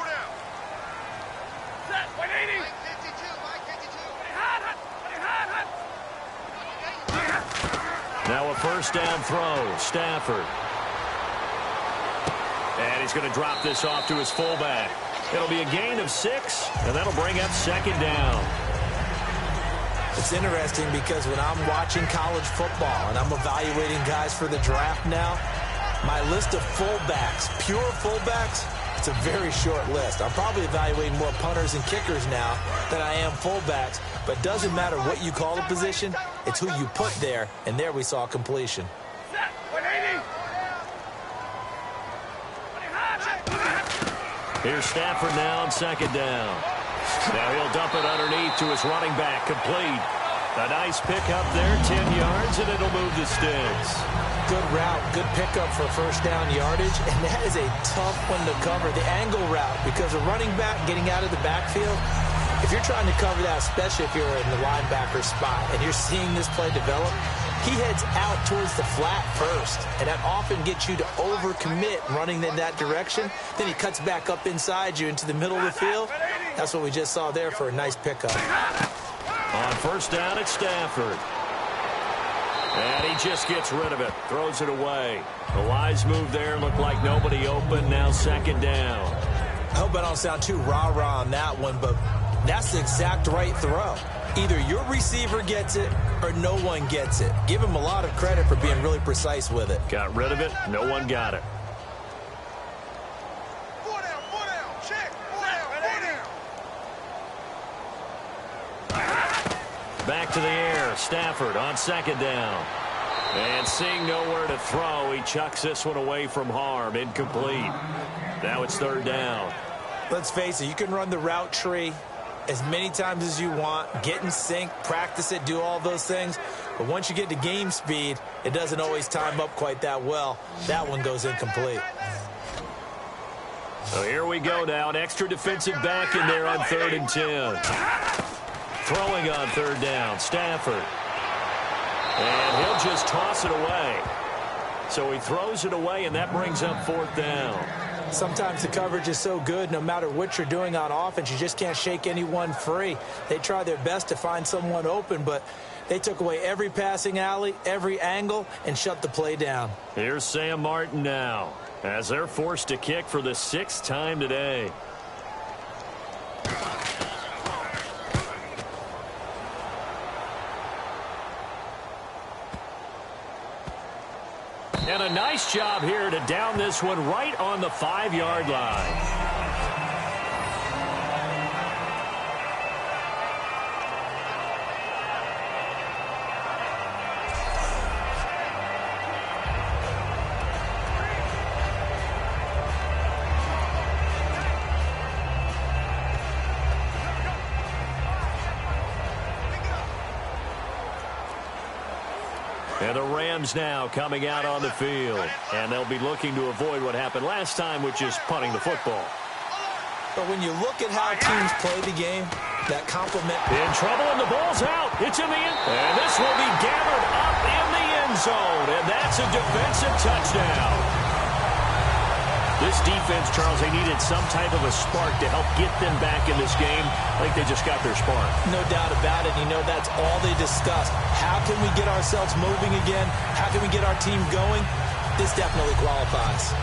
Now a first down throw, Stafford. And he's going to drop this off to his fullback. It'll be a gain of 6, and that'll bring up second down. It's interesting because when I'm watching college football and I'm evaluating guys for the draft now, my list of fullbacks, pure fullbacks, it's a very short list. I'm probably evaluating more punters and kickers now than I am fullbacks. But doesn't matter what you call the position, it's who you put there, and there we saw completion. Here's Stafford now on second down. Now he'll dump it underneath to his running back, complete. A nice pickup there, 10 yards, and it'll move the sticks. Good route, good pickup for first down yardage, and that is a tough one to cover, the angle route, because a running back getting out of the backfield, if you're trying to cover that, especially if you're in the linebacker spot and you're seeing this play develop, he heads out towards the flat first, and that often gets you to overcommit running in that direction. Then he cuts back up inside you into the middle of the field. That's what we just saw there for a nice pickup. On first down, it's Stafford. And he just gets rid of it, throws it away. The wise move there, looked like nobody open, now second down. I hope I don't sound too rah-rah on that one, but that's the exact right throw. Either your receiver gets it or no one gets it. Give him a lot of credit for being really precise with it. Got rid of it. No one got it. Back to the air. Stafford on second down. And seeing nowhere to throw, he chucks this one away from harm. Incomplete. Now it's third down. Let's face it, you can run the route tree as many times as you want, get in sync, practice it, do all those things. But once you get to game speed, it doesn't always time up quite that well. That one goes incomplete. So here we go now. An extra defensive back in there on 3rd and 10. Throwing on third down, Stafford. And he'll just toss it away. So he throws it away, and that brings up 4th down. Sometimes the coverage is so good, no matter what you're doing on offense, you just can't shake anyone free. They try their best to find someone open, but they took away every passing alley, every angle, and shut the play down. Here's Sam Martin now, as they're forced to kick for the 6th time today. And a nice job here to down this one right on the 5-yard line. And the Rams now coming out on the field. And they'll be looking to avoid what happened last time, which is punting the football. But when you look at how teams play the game, that complement. In trouble, and the ball's out. It's in the end. And this will be gathered up in the end zone. And that's a defensive touchdown. This defense, Charles, they needed some type of a spark to help get them back in this game. I think they just got their spark. No doubt about it. You know, that's all they discussed. How can we get ourselves moving again? How can we get our team going? This definitely qualifies.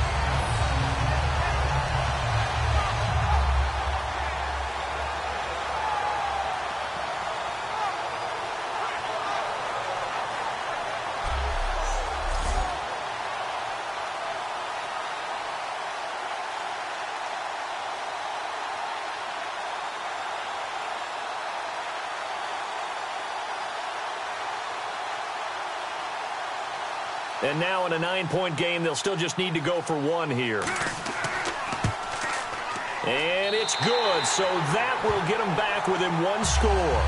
And now in a 9-point game, they'll still just need to go for one here. And it's good, so that will get them back within one score.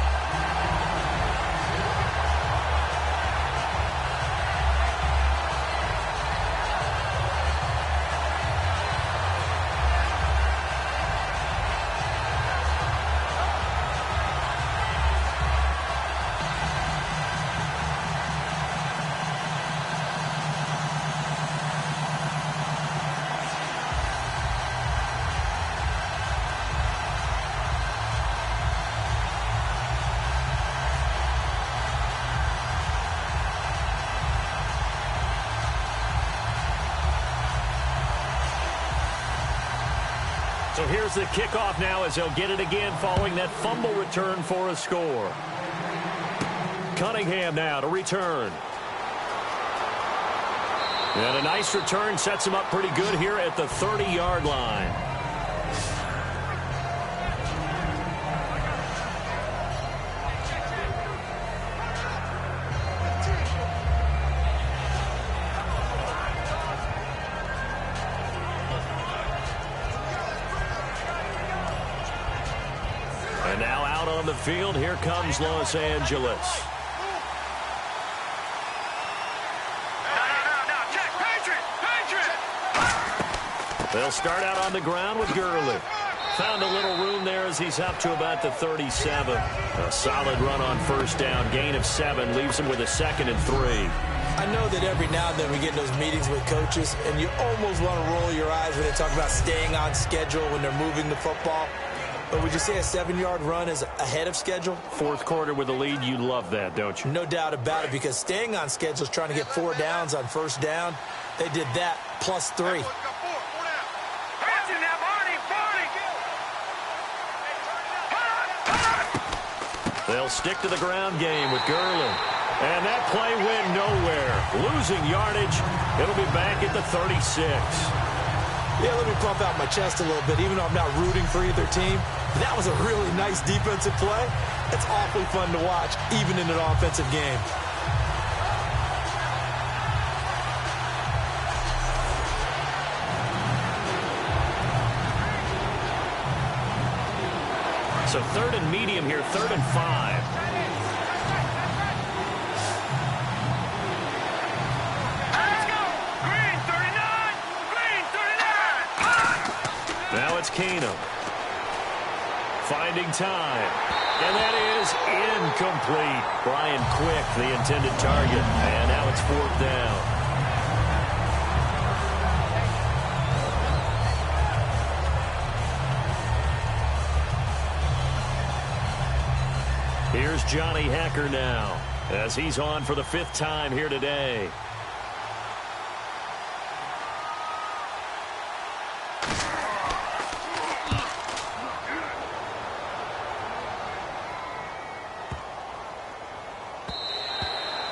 So here's the kickoff now as they'll get it again following that fumble return for a score. Cunningham now to return. And a nice return sets him up pretty good here at the 30-yard line. And now out on the field, here comes Los Angeles. They'll start out on the ground with Gurley. Found a little room there as he's up to about the 37. A solid run on first down. Gain of 7 leaves him with a 2nd and 3. I know that every now and then we get in those meetings with coaches, and you almost want to roll your eyes when they talk about staying on schedule when they're moving the football. But would you say a 7-yard run is ahead of schedule? Fourth quarter with a lead, you love that, don't you? No doubt about it, because staying on schedule is trying to get 4 downs on first down. They did that plus 3. They'll stick to the ground game with Gurley. And that play went nowhere. Losing yardage. It'll be back at the 36. Yeah, let me pump out my chest a little bit, even though I'm not rooting for either team. That was a really nice defensive play. It's awfully fun to watch, even in an offensive game. So 3rd and medium here, 3rd and 5. Let's go! Green 39! Green 39! Now it's Keenum. Finding time. And that is incomplete. Brian Quick, the intended target. And now it's 4th down. Here's Johnny Hacker now as he's on for the 5th time here today.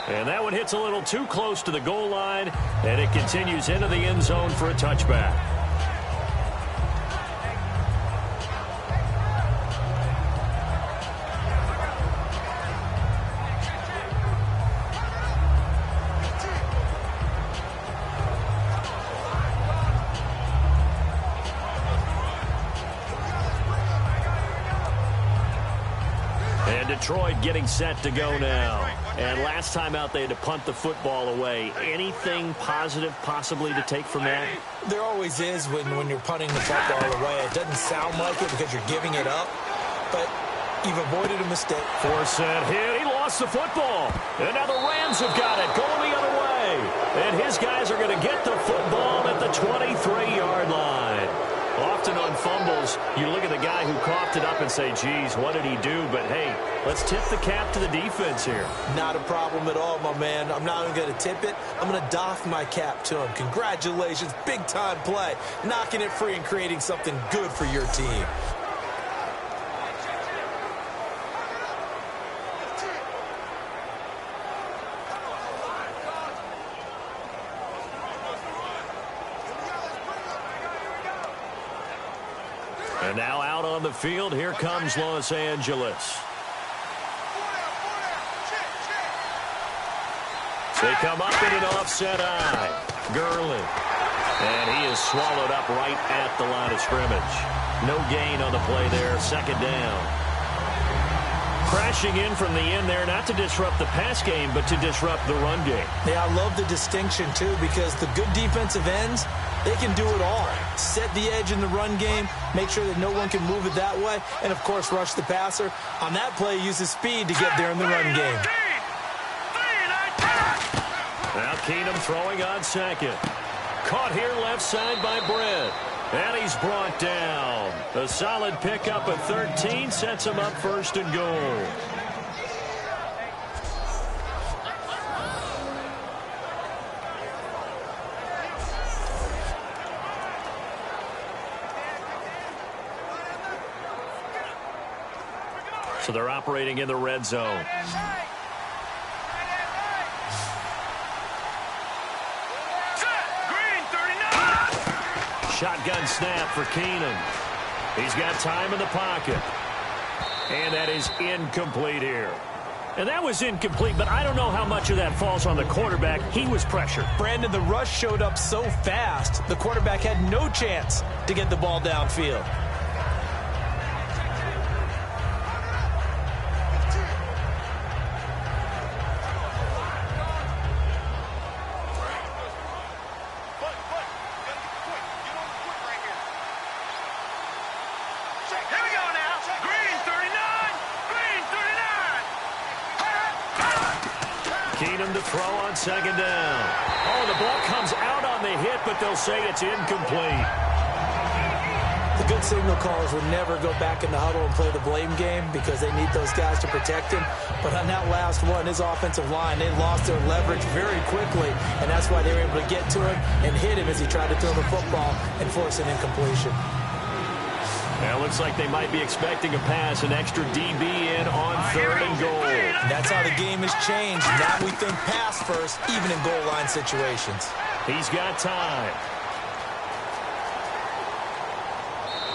And that one hits a little too close to the goal line, and it continues into the end zone for a touchback. Detroit getting set to go now. And last time out, they had to punt the football away. Anything positive possibly to take from that? There always is when you're punting the football away. It doesn't sound like it because you're giving it up, but you've avoided a mistake. Forset hit. He lost the football. And now the Rams have got it going the other way. And his guys are going to get the football at the 23-yard line. Often on fumbles, you look at the guy who coughed it up and say, geez, what did he do? But, hey, let's tip the cap to the defense here. Not a problem at all, my man. I'm not even going to tip it. I'm going to doff my cap to him. Congratulations. Big-time play. Knocking it free and creating something good for your team. And now out on the field, here comes Los Angeles. They come up in an offset eye. Gurley. And he is swallowed up right at the line of scrimmage. No gain on the play there. Second down. Crashing in from the end there, not to disrupt the pass game, but to disrupt the run game. Yeah, I love the distinction, too, because the good defensive ends, they can do it all. Set the edge in the run game, make sure that no one can move it that way, and, of course, rush the passer. On that play, use his speed to get there in the run game. Now Keenum throwing on second. Caught here left side by Brett. And he's brought down. A solid pickup at 13 sets him up first and goal. So they're operating in the red zone. Shotgun snap for Keenum. He's got time in the pocket. And that is incomplete here. And that was incomplete, but I don't know how much of that falls on the quarterback. He was pressured. Brandon, the rush showed up so fast, the quarterback had no chance to get the ball downfield. Keenum to throw on second down. Oh, the ball comes out on the hit, but they'll say it's incomplete. The good signal callers would never go back in the huddle and play the blame game because they need those guys to protect him. But on that last one, his offensive line, they lost their leverage very quickly, and that's why they were able to get to him and hit him as he tried to throw the football and force an incompletion. Now it looks like they might be expecting a pass, an extra DB in on third and goal. That's how the game has changed. Now we think pass first, even in goal line situations. He's got time.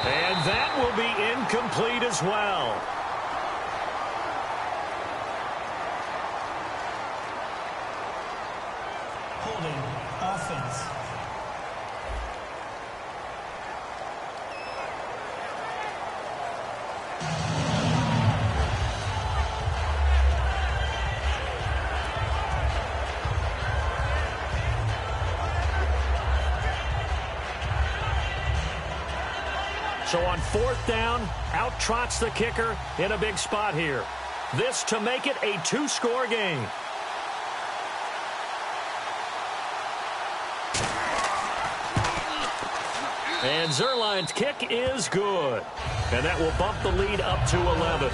And that will be incomplete as well. Holding offense. So on fourth down, out trots the kicker in a big spot here. This to make it a two-score game. And Zuerlein's kick is good. And that will bump the lead up to 11.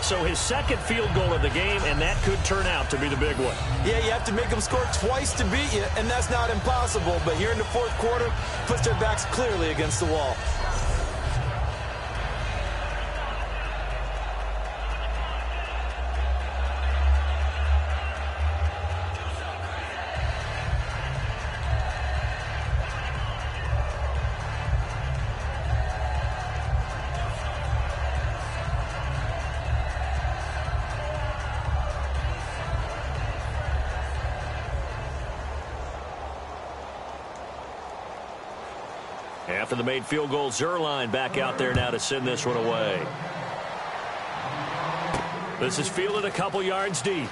So his second field goal of the game, and that could turn out to be the big one. Yeah, you have to make them score twice to beat you, and that's not impossible. But here in the fourth quarter, puts their backs clearly against the wall. After the made field goal, Zuerlein back out there now to send this one away. This is fielded a couple yards deep.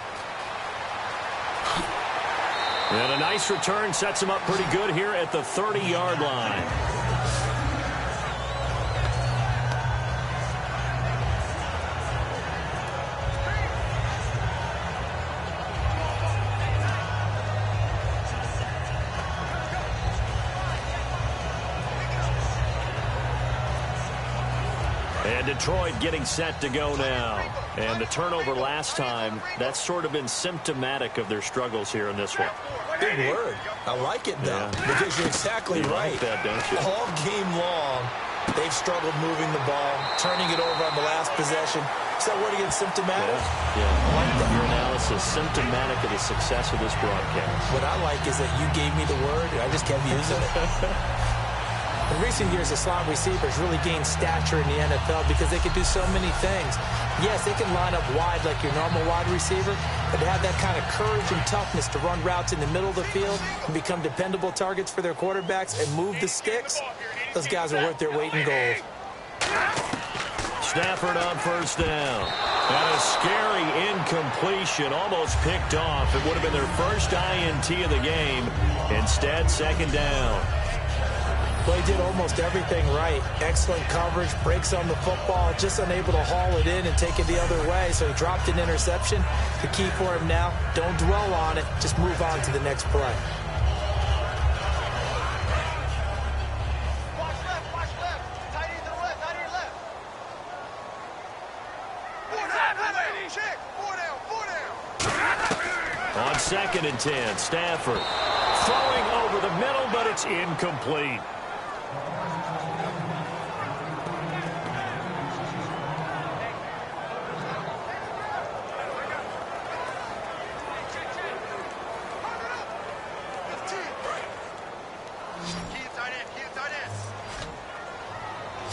And a nice return sets him up pretty good here at the 30-yard line. And Detroit getting set to go now. And the turnover last time, that's sort of been symptomatic of their struggles here in this one. Big word. I like it, though, because you're exactly right. Like that, don't you? All game long, they've struggled moving the ball, turning it over on the last possession. Is that word against symptomatic? Yeah. I like that. Your analysis, symptomatic of the success of this broadcast. What I like is that you gave me the word, and I just kept using it. In recent years, the slot receivers really gained stature in the NFL because they can do so many things. Yes, they can line up wide like your normal wide receiver, but to have that kind of courage and toughness to run routes in the middle of the field and become dependable targets for their quarterbacks and move the sticks, those guys are worth their weight in gold. Stafford on first down. And a scary incompletion, almost picked off. It would have been their first INT of the game. Instead, second down. Well, he did almost everything right. Excellent coverage, breaks on the football, just unable to haul it in and take it the other way, so he dropped an interception. The key for him now, don't dwell on it, just move on to the next play. Watch left. Tight end to the left, tight end left. 4 down. Check. 4 down. On 2nd and 10, Stafford throwing over the middle, but it's incomplete.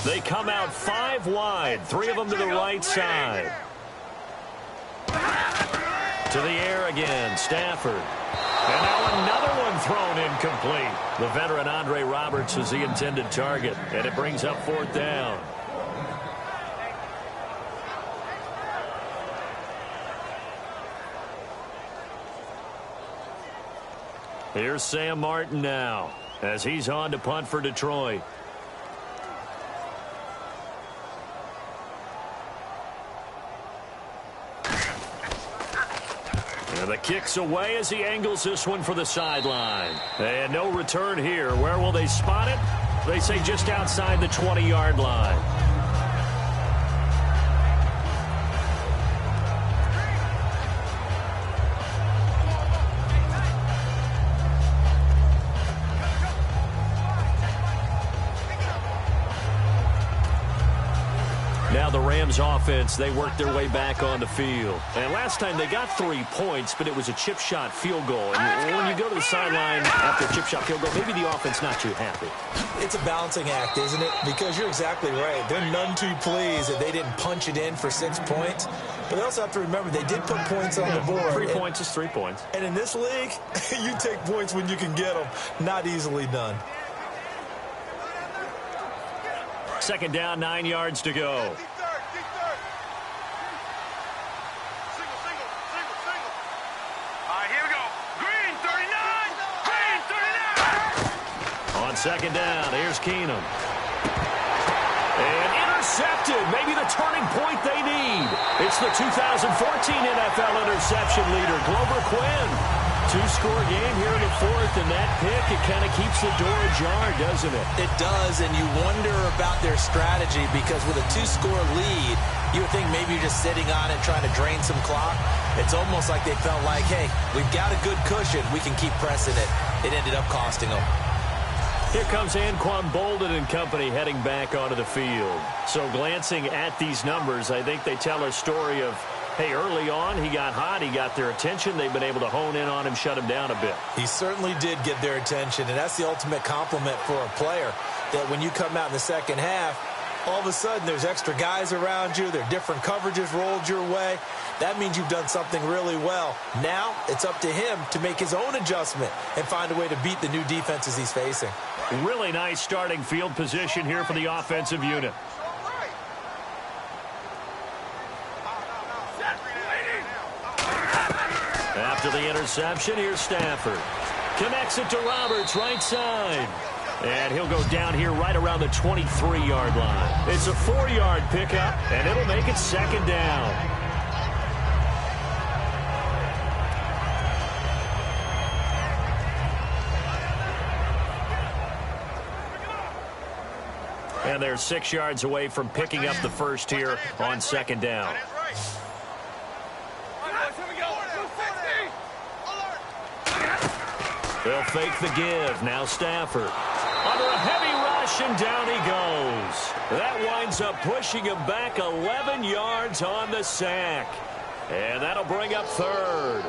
They come out 5 wide, 3 of them to the right side. To the air again, Stafford. And now another one thrown incomplete. The veteran Andre Roberts is the intended target, and it brings up 4th down. Here's Sam Martin now, as he's on to punt for Detroit. And the kick's away as he angles this one for the sideline. And no return here. Where will they spot it? They say just outside the 20-yard line. Now the Rams offense, they worked their way back on the field. And last time they got 3 points, but it was a chip shot field goal. And when you go to the sideline after a chip shot field goal, maybe the offense not too happy. It's a balancing act, isn't it? Because you're exactly right. They're none too pleased that they didn't punch it in for 6 points. But they also have to remember they did put points on the board. 3 points is 3 points. And in this league, you take points when you can get them. Not easily done. 2nd down, 9 yards to go. Deep third. Single. All right, here we go. Green, 39. On 2nd down, here's Keenum. And intercepted. Maybe the turning point they need. It's the 2014 NFL interception leader, Glover Quinn. 2-score game here in the 4th, and that pick, it kind of keeps the door ajar, doesn't it? It does, and you wonder about their strategy because with a 2-score lead, you would think maybe you're just sitting on it trying to drain some clock. It's almost like they felt like, hey, we've got a good cushion. We can keep pressing it. It ended up costing them. Here comes Anquan Bolden and company heading back onto the field. So glancing at these numbers, I think they tell a story of, hey, early on, he got hot, he got their attention. They've been able to hone in on him, shut him down a bit. He certainly did get their attention, and that's the ultimate compliment for a player, that when you come out in the second half, all of a sudden there's extra guys around you, there are different coverages rolled your way. That means you've done something really well. Now it's up to him to make his own adjustment and find a way to beat the new defenses he's facing. Really nice starting field position here for the offensive unit. After the interception, here's Stafford. Connects it to Roberts, right side. And he'll go down here right around the 23-yard line. It's a 4-yard pickup, and it'll make it 2nd down. And they're 6 yards away from picking up the first here on 2nd down. They'll fake the give. Now Stafford. Under a heavy rush, and down he goes. That winds up pushing him back 11 yards on the sack. And that'll bring up 3rd.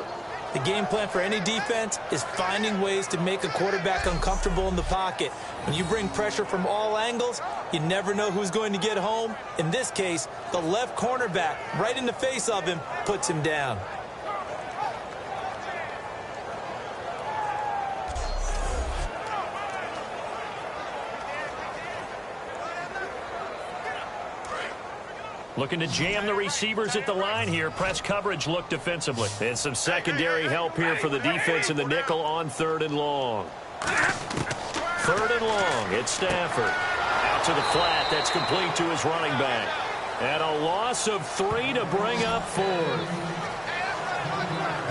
The game plan for any defense is finding ways to make a quarterback uncomfortable in the pocket. When you bring pressure from all angles, you never know who's going to get home. In this case, the left cornerback, right in the face of him, puts him down. Looking to jam the receivers at the line here. Press coverage look defensively. And some secondary help here for the defense in the nickel on 3rd and long. 3rd and long. It's Stafford. Out to the flat. That's complete to his running back. And a loss of 3 to bring up 4th.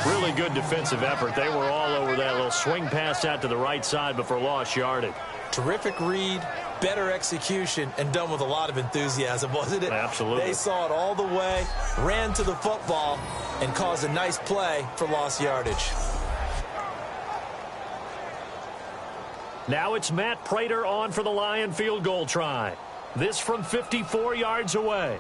Really good defensive effort. They were all over that little swing pass out to the right side before lost yardage. Terrific read, better execution, and done with a lot of enthusiasm, wasn't it? Absolutely. They saw it all the way, ran to the football, and caused a nice play for lost yardage. Now it's Matt Prater on for the Lion field goal try. This from 54 yards away.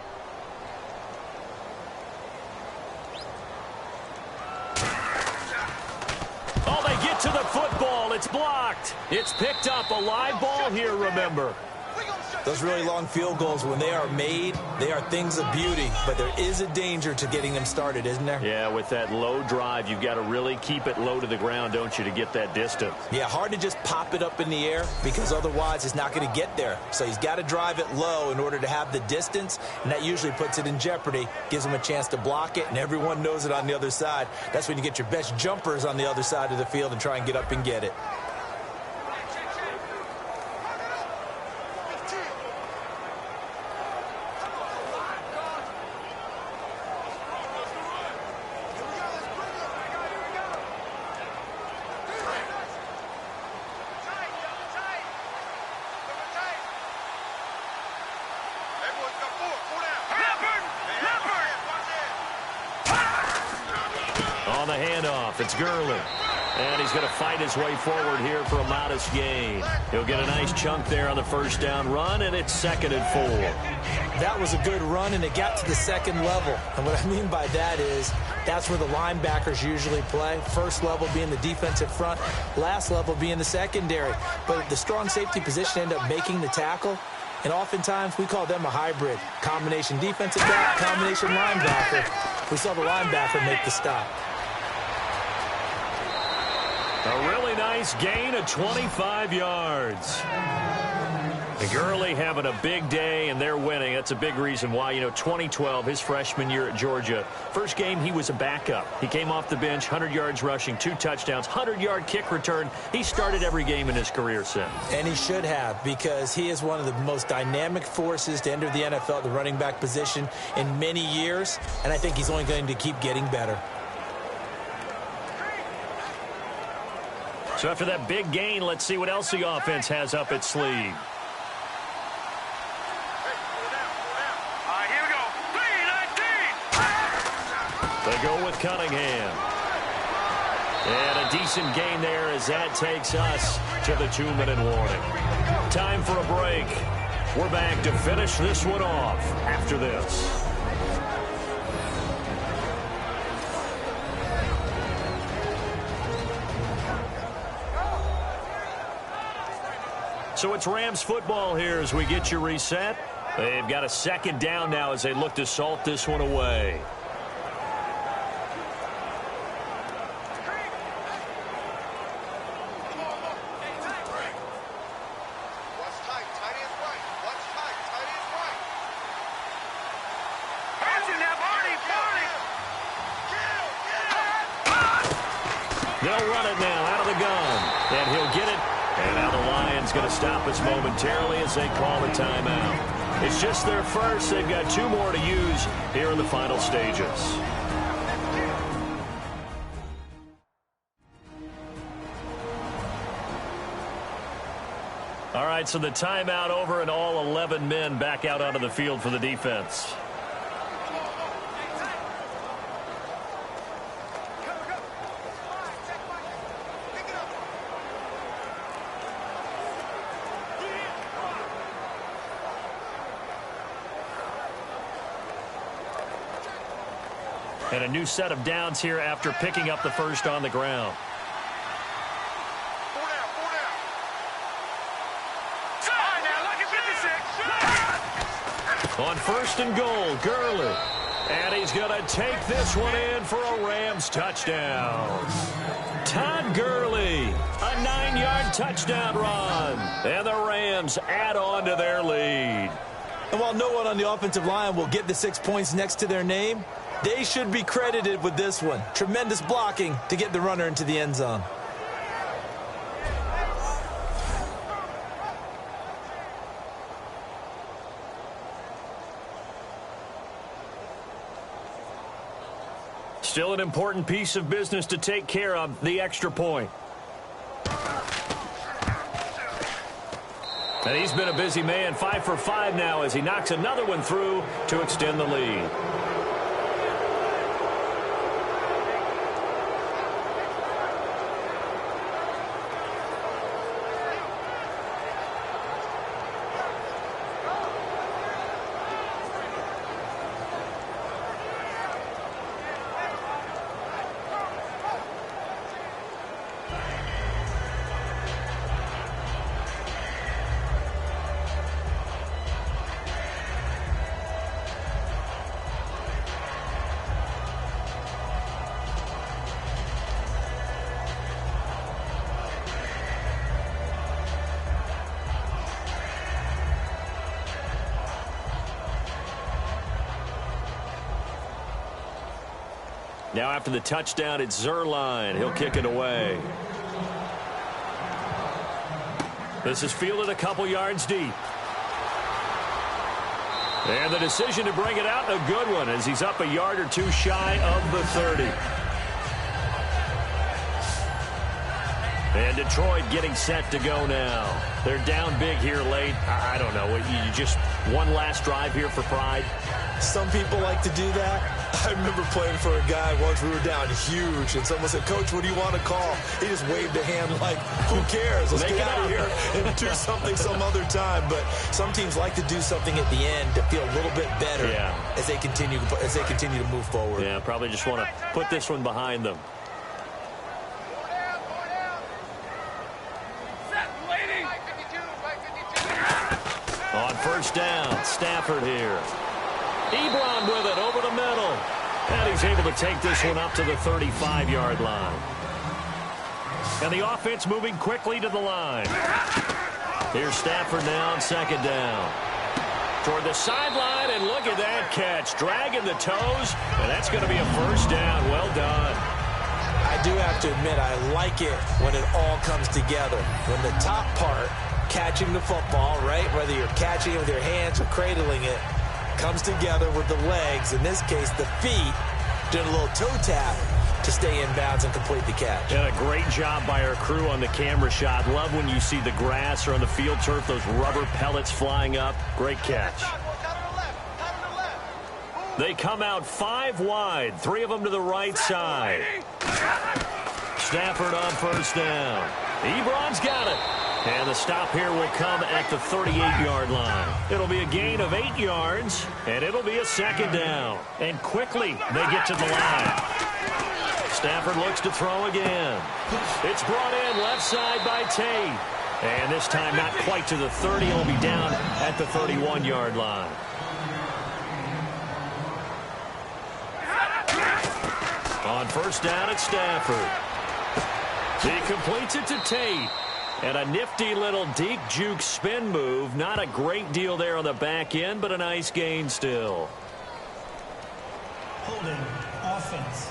Oh, they get to the football. It's blocked. It's picked up. A live ball here, remember. Those really long field goals, when they are made, they are things of beauty. But there is a danger to getting them started, isn't there? Yeah, with that low drive, you've got to really keep it low to the ground, don't you, to get that distance. Yeah, hard to just pop it up in the air because otherwise it's not going to get there. So he's got to drive it low in order to have the distance, and that usually puts it in jeopardy, gives him a chance to block it, and everyone knows it on the other side. That's when you get your best jumpers on the other side of the field and try and get up and get it. On the handoff, it's Gurley. And he's going to fight his way forward here for a modest gain. He'll get a nice chunk there on the first down run, and it's 2nd and 4. That was a good run, and it got to the second level. And what I mean by that is that's where the linebackers usually play. First level being the defensive front, last level being the secondary. But the strong safety position ended up making the tackle. And oftentimes we call them a hybrid. Combination defensive back, combination linebacker. We saw the linebacker make the stop. A really nice gain of 25 yards. And Gurley having a big day, and they're winning. That's a big reason why. 2012, his freshman year at Georgia. First game, he was a backup. He came off the bench, 100 yards rushing, 2 touchdowns, 100-yard kick return. He started every game in his career since. And he should have, because he is one of the most dynamic forces to enter the NFL, the running back position, in many years. And I think he's only going to keep getting better. So after that big gain, let's see what else the offense has up its sleeve. Here we go. 3-19. They go with Cunningham. And a decent gain there as that takes us to the 2-minute warning. Time for a break. We're back to finish this one off after this. So it's Rams football here as we get you reset. They've got a 2nd down now as they look to salt this one away. They'll run it now out of the gun, and he'll get it. And now the Lions going to stop us momentarily as they call a timeout. It's just their first. They've got 2 more to use here in the final stages. All right, so the timeout over and all 11 men back out onto the field for the defense. And a new set of downs here after picking up the first on the ground. first and goal. Gurley. And he's going to take this one in for a Rams touchdown. Todd Gurley, a 9-yard touchdown run. And the Rams add on to their lead. And while no one on the offensive line will get the 6 points next to their name, they should be credited with this one. Tremendous blocking to get the runner into the end zone. Still an important piece of business to take care of, the extra point. And he's been a busy man, 5 for 5 now as he knocks another one through to extend the lead. Now after the touchdown, it's Zerline. He'll kick it away. This is fielded a couple yards deep. And the decision to bring it out, a good one, as he's up a yard or two shy of the 30. And Detroit getting set to go now. They're down big here late. I don't know. You just one last drive here for pride? Some people like to do that. I remember playing for a guy once. We were down huge, and someone said, "Coach, what do you want to call?" He just waved a hand like, "Who cares? Let's get out of here and do something some other time." But some teams like to do something at the end to feel a little bit better as they continue to move forward. Yeah, probably just want to put this one behind them. On first down, Stafford here. Ebron with it over the middle. And he's able to take this one up to the 35-yard line. And the offense moving quickly to the line. Here's Stafford now on second down. Toward the sideline, and look at that catch. Dragging the toes, and that's going to be a first down. Well done. I do have to admit, I like it when it all comes together. When the top part, catching the football, right, whether you're catching it with your hands or cradling it, comes together with the legs, in this case the feet, did a little toe tap to stay in bounds and complete the catch. And a great job by our crew on the camera shot. Love when you see the grass or on the field turf, those rubber pellets flying up. Great catch. They come out 5 wide, 3 of them to the right side. Stafford on first down. Ebron's got it. And the stop here will come at the 38-yard line. It'll be a gain of 8 yards, and it'll be a second down. And quickly, they get to the line. Stafford looks to throw again. It's brought in left side by Tate. And this time not quite to the 30. It'll be down at the 31-yard line. On first down, it's Stafford. He completes it to Tate. And a nifty little deep juke spin move. Not a great deal there on the back end, but a nice gain still. Holding offense.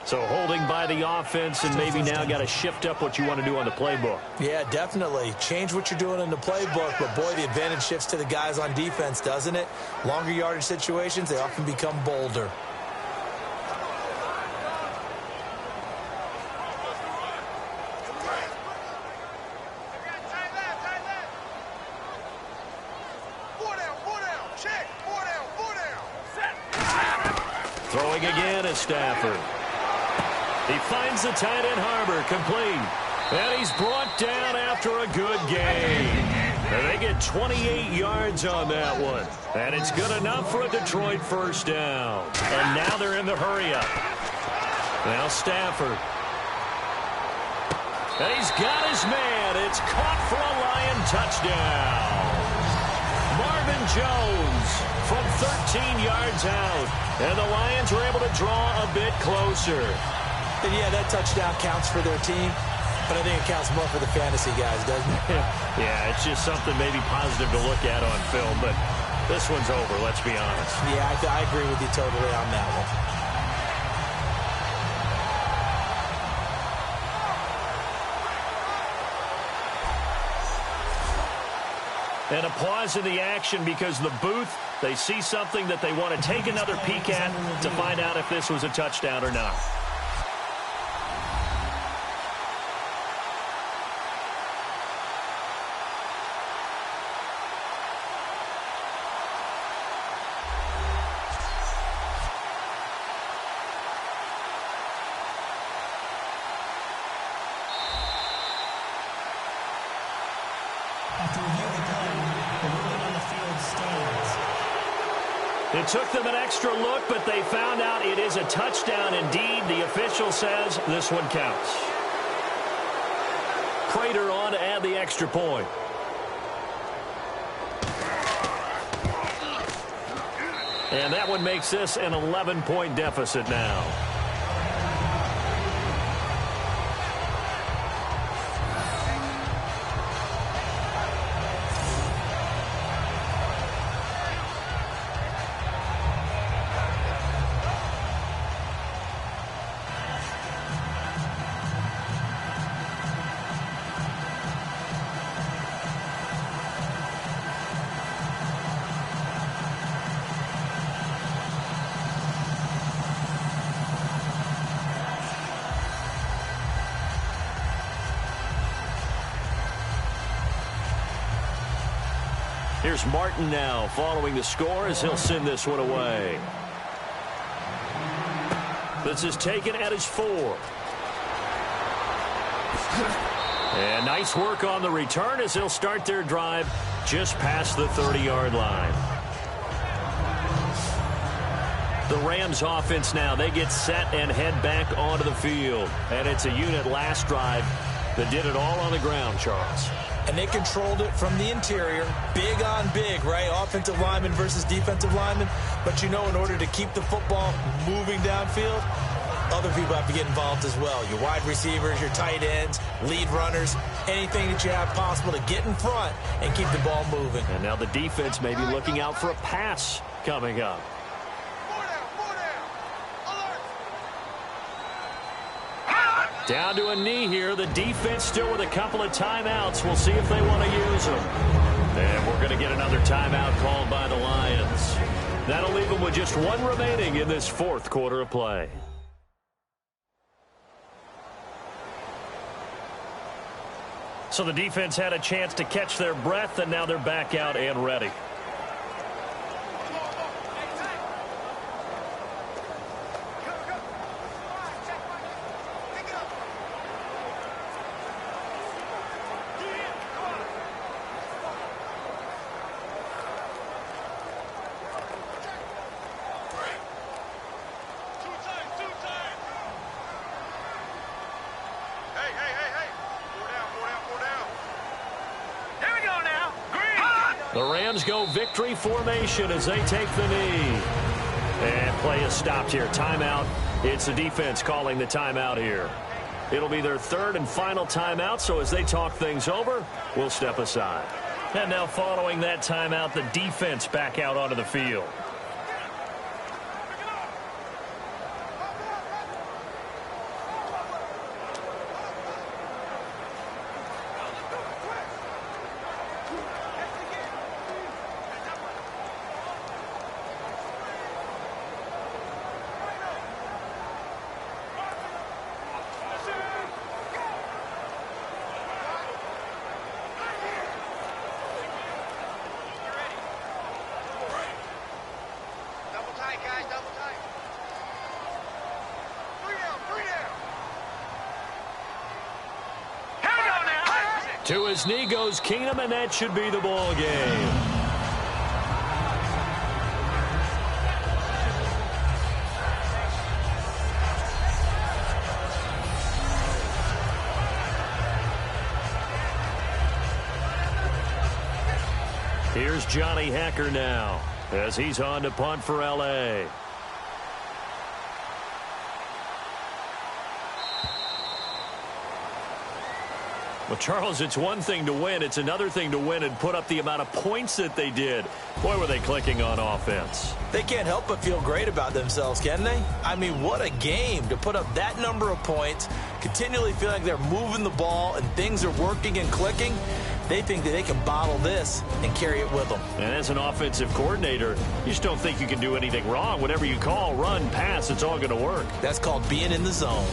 So holding by the offense, and maybe now got to shift up what you want to do on the playbook. Yeah, definitely. Change what you're doing in the playbook, but boy, the advantage shifts to the guys on defense, doesn't it? Longer yardage situations, they often become bolder. Throwing again is Stafford. He finds the tight end Harbor, complete. And he's brought down after a good gain. And they get 28 yards on that one. And it's good enough for a Detroit first down. And now they're in the hurry-up. Now Stafford. And he's got his man. It's caught for a Lion touchdown. Jones from 13 yards out. And the Lions were able to draw a bit closer. And yeah, that touchdown counts for their team, but I think it counts more for the fantasy guys, doesn't it? Yeah, it's just something maybe positive to look at on film, but this one's over, let's be honest. Yeah, I agree with you totally on that one. And a pause in the action because the booth, they see something that they want to take another peek at to find out if this was a touchdown or not. After review of the play, the ruling on the field stands. It took them an extra look, but they found out it is a touchdown indeed. The official says this one counts. Prater on to add the extra point. And that one makes this an 11-point deficit now. Here's Martin now following the score as he'll send this one away. This is taken at his 4. And nice work on the return as he'll start their drive just past the 30-yard line. The Rams offense now, they get set and head back onto the field. And it's a unit last drive that did it all on the ground, Charles. And they controlled it from the interior, big on big, right? Offensive lineman versus defensive lineman. But you know, in order to keep the football moving downfield, other people have to get involved as well. Your wide receivers, your tight ends, lead runners, anything that you have possible to get in front and keep the ball moving. And now the defense may be looking out for a pass coming up. Down to a knee here. The defense still with a couple of timeouts. We'll see if they want to use them. And we're going to get another timeout called by the Lions. That'll leave them with just one remaining in this fourth quarter of play. So the defense had a chance to catch their breath, and now they're back out and ready. The Rams go victory formation as they take the knee. And play is stopped here. Timeout. It's the defense calling the timeout here. It'll be their third and final timeout, so as they talk things over, we'll step aside. And now following that timeout, the defense back out onto the field. To his knee goes Keenum, and that should be the ball game. Here's Johnny Hecker now as he's on to punt for L.A. Well, Charles, it's one thing to win. It's another thing to win and put up the amount of points that they did. Boy, were they clicking on offense. They can't help but feel great about themselves, can they? I mean, what a game to put up that number of points, continually feel like they're moving the ball and things are working and clicking. They think that they can bottle this and carry it with them. And as an offensive coordinator, you just don't think you can do anything wrong. Whatever you call, run, pass, it's all going to work. That's called being in the zone.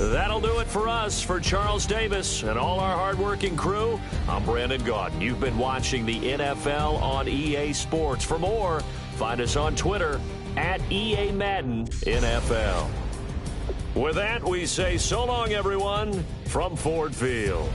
That'll do it for us. For Charles Davis and all our hardworking crew, I'm Brandon Gaudin. You've been watching the NFL on EA Sports. For more, find us on Twitter at EA Madden NFL. With that, we say so long, everyone, from Ford Field.